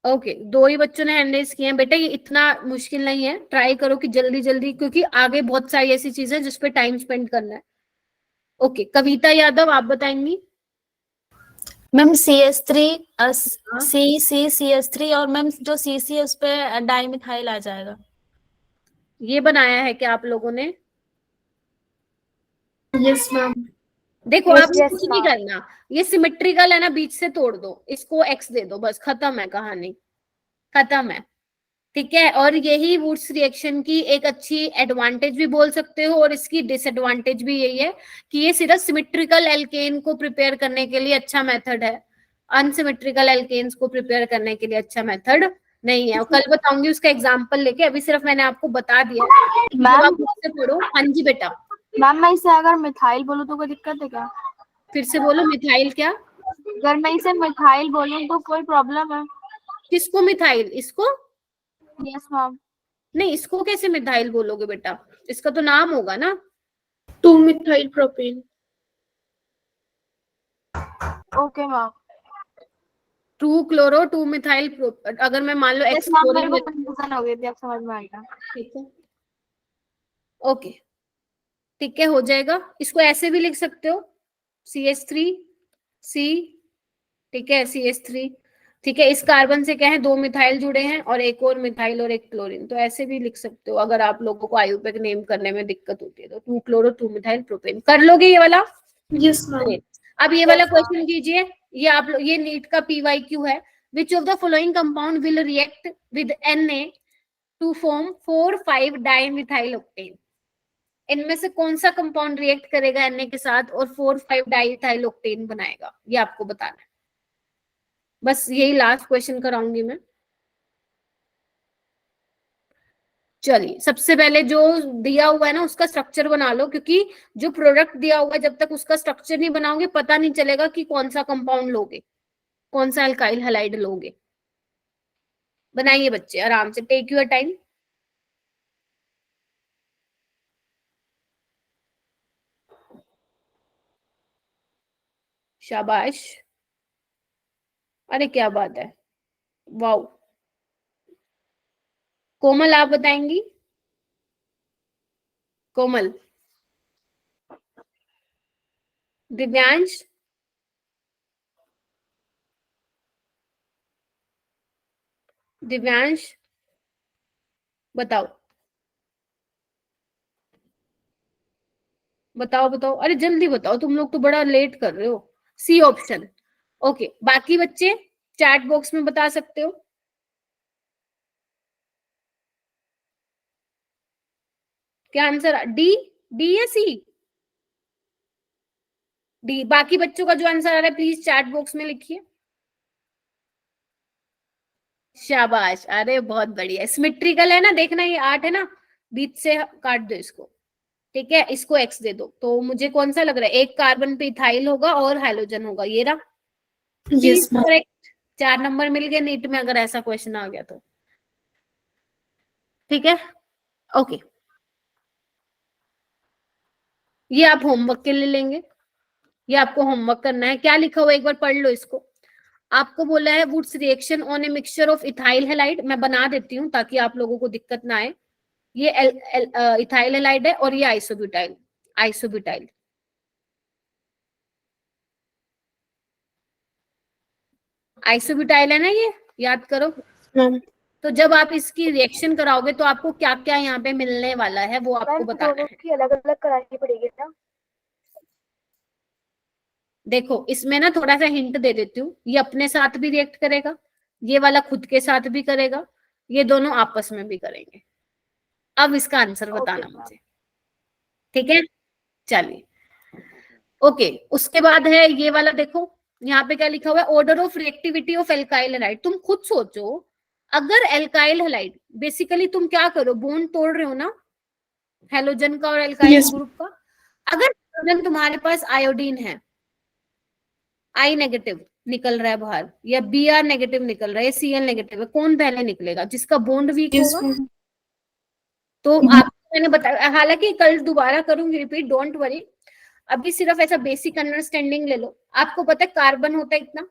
ओके, दो ही बच्चों ने हैंड रेस किए हैं बेटा, ये इतना मुश्किल नहीं है, ट्राई करो कि जल्दी जल्दी, क्योंकि आगे बहुत सारी ऐसी चीजें जिसपे टाइम स्पेंड करना है। ओके, कविता यादव आप बताएंगी। मैम CS3 CS3 और मैम जो CC है उस पे डाइमिथाइल आ जाएगा। ये बनाया है क्या आप लोगों ने? Yes ma'am. देखो Yes, आप yes, कुछ नहीं ma'am. करना, ये सिमेट्रिकल है ना, बीच से तोड़ दो, इसको एक्स दे दो, बस खत्म है कहानी, खत्म है। ठीक है, और यही वुड्स रिएक्शन की एक अच्छी एडवांटेज भी बोल सकते हो, और इसकी डिसएडवांटेज भी यही है कि ये सिर्फ सिमेट्रिकल एल्केन को प्रिपेयर करने के लिए अच्छा मेथड है, अनसिमेट्रिकल एल्केन्स को प्रिपेयर करने के लिए अच्छा मेथड नहीं है। और कल बताऊंगी उसका एग्जाम्पल लेके, अभी सिर्फ मैंने आपको बता दिया। मैम आप मुझसे पढ़ो। हाँ जी बेटा। मैम मैं इसे अगर मिथाइल बोलूँ तो कोई दिक्कत है क्या? फिर से बोलो, मिथाइल क्या? अगर मैं इसे मिथाइल बोलूँ तो कोई प्रॉब्लम है? किसको मिथाइल? इसको? Yes ma'am. नहीं, इसको कैसे मिथाइल बोलोगे बेटा, इसका तो नाम होगा ना। Two methyl propane. Okay ma'am. 2 chloro 2 methyl अगर मैं मान लो यस एक्स मैम, मेरे को कंफ्यूजन हो गई थी, अब समझ में आ गया। ठीक है, ओके, ठीक है, हो जाएगा। इसको ऐसे भी लिख सकते हो, CH3C, ठीक है, CH3, ठीक है, इस कार्बन से क्या है, 2 मिथाइल जुड़े हैं और एक और मिथाइल और एक क्लोरीन, तो ऐसे भी लिख सकते हो अगर आप लोगों को आयुपेक नेम करने में दिक्कत होती है तो। 2 क्लोरो 2 मिथाइल प्रोपेन कर लोगे ये वाला? Yes ma'am. अब ये वाला क्वेश्चन कीजिए, ये आप लोग, ये नीट का PYQ है। Which of the following compound will react with Na to form 4,5 dimethyl octane? इनमें से कौन सा कंपाउंड रिएक्ट करेगा Na के साथ और 4,5 डाइमिथाइल ऑक्टेन बनाएगा, ये आपको बताना है। बस यही लास्ट क्वेश्चन कराऊंगी मैं। चलिए, सबसे पहले जो दिया हुआ है ना उसका स्ट्रक्चर बना लो, क्योंकि जो प्रोडक्ट दिया हुआ है जब तक उसका स्ट्रक्चर नहीं बनाओगे पता नहीं चलेगा कि कौन सा कंपाउंड लोगे, कौन सा अल्काइल हैलाइड लोगे। बनाइए बच्चे आराम से, टेक योर टाइम। शाबाश, अरे क्या बात है, वाओ। कोमल आप बताएंगी? कोमल। दिव्यांश। दिव्यांश बताओ बताओ बताओ, अरे जल्दी बताओ, तुम लोग तो बड़ा लेट कर रहे हो। C option, okay. बाकी बच्चे चैट बॉक्स में बता सकते हो। क्या आंसर? डी? डी या सी? डी। बाकी बच्चों का जो आंसर आ रहा है प्लीज चैट बॉक्स में लिखिए। शाबाश, अरे बहुत बढ़िया। सिमेट्रिकल है ना, देखना ये 8 है ना, बीच से काट दो इसको, ठीक है, इसको एक्स दे दो। तो मुझे कौन सा लग रहा है, एक कार्बन पे इथाइल होगा और हाइड्रोजन होगा, ये रहा। Yes ma'am. करेक्ट, 4 नंबर मिल गए नीट में अगर ऐसा क्वेश्चन आ गया तो। ठीक है, ओके, ये आप होमवर्क के लिए लेंगे, ये आपको होमवर्क करना है। क्या लिखा हुआ एक बार पढ़ लो इसको। आपको बोला है Wurtz reaction on a mixture of ethyl halide, मैं बना देती हूँ ताकि आप लोगों को दिक्कत ना आए। ये इथाइल हैलाइड है और ये आइसोब्यूटाइल, आइसोब्यूटाइल। आइसोब्यूटाइल है ना, ये याद करो। तो जब आप इसकी रिएक्शन कराओगे तो आपको क्या क्या यहाँ पे मिलने वाला है वो आपको मैम बताना दोनों है। की अलग अलग करानी पड़ेगी ना? देखो इसमें ना थोड़ा सा हिंट दे देती हूँ, ये अपने साथ भी रिएक्ट करेगा, ये वाला खुद के साथ भी करेगा, ये दोनों आपस में भी करेंगे। अब इसका आंसर बताना मुझे, ठीक है? चलिए, ओके। उसके बाद है ये वाला, देखो यहाँ पे क्या लिखा हुआ है, order of reactivity of alkyl halide. तुम खुद सोचो, अगर एल्काइल हैलाइड, बेसिकली तुम क्या करो, बॉन्ड तोड़ रहे हो ना हैलोजन का और एल्काइल ग्रुप का। अगर स्टूडेंट तुम्हारे पास आयोडीन है, आई नेगेटिव निकल रहा है बाहर, या Br नेगेटिव निकल रहा है, या Cl नेगेटिव है, कौन पहले निकलेगा? जिसका बॉन्ड वीक होगा। तो आपको मैंने बताया, हालांकि कल दोबारा करूंगी रिपीट, डोंट वरी। अभी सिर्फ ऐसा बेसिक अंडरस्टैंडिंग ले लो। आपको पता है कार्बन होता है इतना,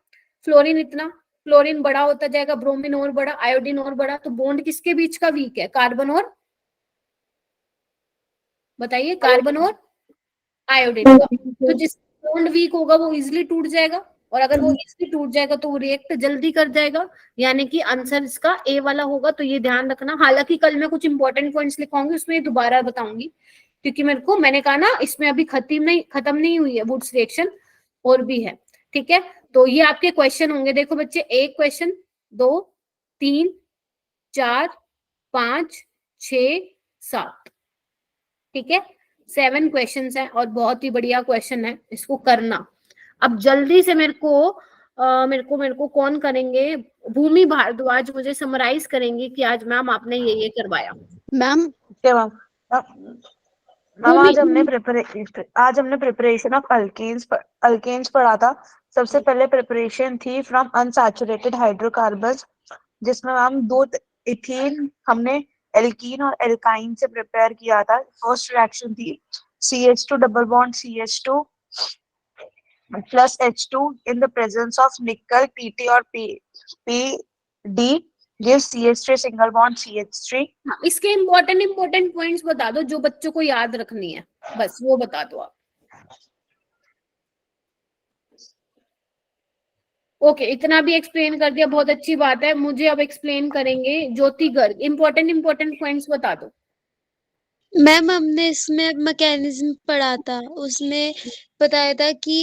फ्लोरीन इतना, फ्लोरीन बड़ा होता जाएगा, ब्रोमीन और बड़ा, आयोडीन और बड़ा, तो बॉन्ड किसके बीच का वीक है? कार्बन और, बताइए, कार्बन और आयोडीन का। तो जिस बॉन्ड वीक होगा वो इजिली टूट जाएगा, और अगर वो इजिली टूट जाएगा तो वो रिएक्ट जल्दी कर जाएगा, यानी कि आंसर इसका ए वाला होगा। तो ये ध्यान रखना। हालांकि कल मैं कुछ इंपॉर्टेंट पॉइंट्स लिखाऊंगी, उसमें दोबारा बताऊंगी, क्योंकि मैंने कहा ना इसमें अभी खत्म नहीं हुई है वुड्स रिएक्शन, और भी है। ठीक है, तो ये आपके क्वेश्चन होंगे। देखो बच्चे, 1 क्वेश्चन, 2, 3, 4, 5, 6, 7, ठीक है, 7 क्वेश्चंस हैं, और बहुत ही बढ़िया क्वेश्चन है, इसको करना। अब जल्दी से मेरे को कौन करेंगे? भूमि भारद्वाज मुझे समराइज करेंगे कि आज मैम आपने ये करवाया। मैम आज हमने प्रिपरेशन ऑफ अल्केन्स पढ़ा था। सबसे पहले प्रिपरेशन थी फ्रॉम अनसैचुरेटेड हाइड्रोकार्बन्स, जिसमें मैम 2 इथीन हमने एल्कीन और एल्काइन से प्रिपेयर किया था। फर्स्ट रिएक्शन थी CH2 double bond CH2 plus H2 in the presence of nickel Pt और PD gives CH3 single bond CH3। हाँ, इसके इम्पोर्टेंट पॉइंट्स बता दो जो बच्चों को याद रखनी है, बस वो बता दो आप। ओके, इतना भी एक्सप्लेन कर दिया, बहुत अच्छी बात है। मुझे अब एक्सप्लेन करेंगे ज्योति गर्ग। इम्पोर्टेंट पॉइंट्स बता दो। मैम हमने इसमें मैकेनिज्म पढ़ा था, उसमें बताया था कि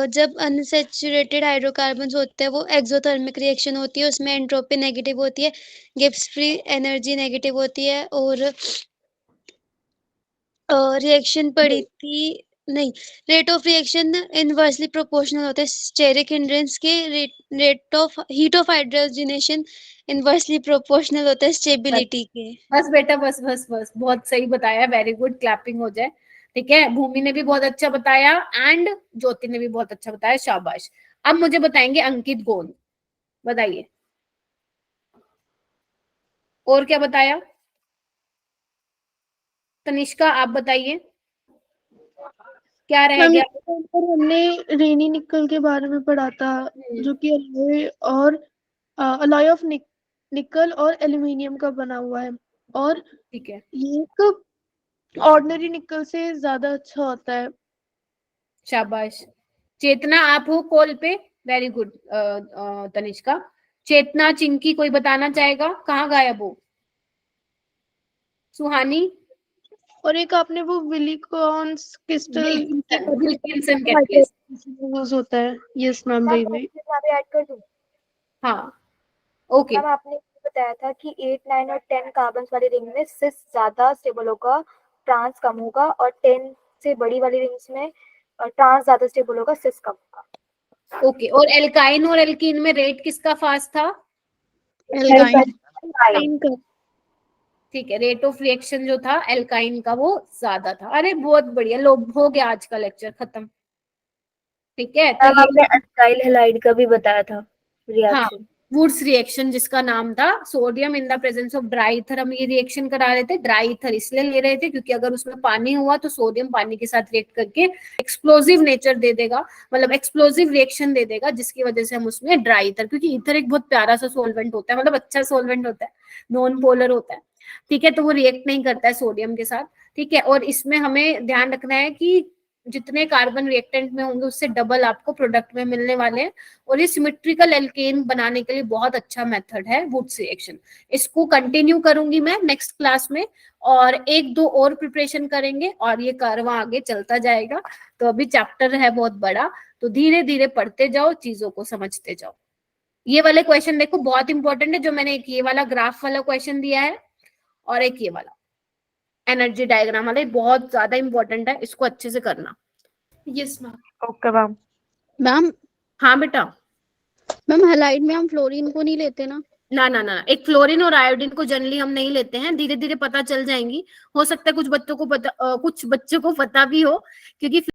जब अनसैचुरेटेड हाइड्रोकार्बन्स होते हैं वो एक्सोथर्मिक रिएक्शन होती है, उसमें एंट्रोपी नेगेटिव होती है, गिब्स फ्री एनर्जी नेगेटिव होती है, और रिएक्शन पड़ी थी, नहीं, rate of reaction inversely proportional होता है स्टेरिक हिंड्रेंस के, rate of heat of hydrogenation inversely proportional होता है स्टेबिलिटी के। बस बेटा, बस बहुत सही बताया, वेरी गुड, क्लैपिंग हो जाए। ठीक है, भूमि ने भी बहुत अच्छा बताया एंड ज्योति ने भी बहुत अच्छा बताया, शाबाश। अब मुझे बताएंगे अंकित गोंद, बताइए और क्या बताया। तनिष्का आप बताइए क्या रह गया। हमने रेनी निकल के बारे में पढ़ा था, जो कि अलॉय ऑफ निकल और एल्यूमिनियम का बना हुआ है, और ठीक है, ये एक ऑर्डिनरी निकल से ज्यादा अच्छा होता है। शाबाश। चेतना आप हो कॉल पे, वेरी गुड। तनिष्का, चेतना, चिंकी कोई बताना चाहेगा? कहाँ गायब हो? सुहानी, और एक आपने वो विलिकॉन्स क्रिस्टल विल्किंसन कैटलिस्ट यूज होता है। यस मैम, वही में ऐड कर दूं? हाँ, ओके। मैम आपने बताया था कि 8, 9 और 10 कार्बन वाली रिंग में सिस ज्यादा स्टेबल होगा, ट्रांस कम होगा, और 10 से बड़ी वाली रिंग्स में ट्रांस ज्यादा स्टेबल होगा, सिस कम होगा। ओके, और एल्काइन और एल्कीन में रेट किसका फास्ट था? एल्काइन का। ठीक है, रेट ऑफ रिएक्शन जो था एल्काइन का वो ज्यादा था। अरे बहुत बढ़िया, लोग हो गया आज का लेक्चर खत्म। ठीक है, तो आपने अल्काइल हैलाइड का भी बताया था रिएक्शन। हाँ, वुड्स रिएक्शन जिसका नाम था sodium in the presence of dry ether. हम ये रिएक्शन करा रहे थे, ड्राई ईथर इसलिए ले रहे थे क्योंकि अगर उसमें पानी हुआ तो सोडियम पानी के साथ रिएक्ट करके एक्सप्लोजिव नेचर दे देगा, मतलब एक्सप्लोजिव रिएक्शन दे देगा, जिसकी वजह से हम उसमें ड्राई ईथर, क्योंकि ईथर एक बहुत प्यारा सा सोलवेंट होता है, मतलब अच्छा सोलवेंट होता है, नॉन पोलर होता है। ठीक है, तो वो रिएक्ट नहीं करता है सोडियम के साथ। ठीक है, और इसमें हमें ध्यान रखना है कि जितने कार्बन रिएक्टेंट में होंगे उससे डबल आपको प्रोडक्ट में मिलने वाले हैं, और ये सिमेट्रिकल एल्केन बनाने के लिए बहुत अच्छा मेथड है वुड्स रिएक्शन। इसको कंटिन्यू करूंगी मैं नेक्स्ट क्लास में, और 1-2 और प्रिपरेशन करेंगे और ये कारवां आगे चलता जाएगा। तो अभी चैप्टर है बहुत बड़ा, तो धीरे धीरे पढ़ते जाओ, चीजों को समझते जाओ। ये वाले क्वेश्चन देखो बहुत इंपॉर्टेंट है, जो मैंने एक ये वाला ग्राफ वाला क्वेश्चन दिया है और एक ये वाला एनर्जी डायग्राम वाला, बहुत ज्यादा इंपॉर्टेंट है, इसको अच्छे से करना। Yes ma'am. Okay ma'am. Ma'am हाँ बेटा। मैम हैलाइड में हम फ्लोरीन को नहीं लेते ना? ना, एक फ्लोरीन और आयोडीन को जनरली हम नहीं लेते हैं, धीरे धीरे पता चल जाएंगी। हो सकता है कुछ बच्चों को पता भी हो, क्योंकि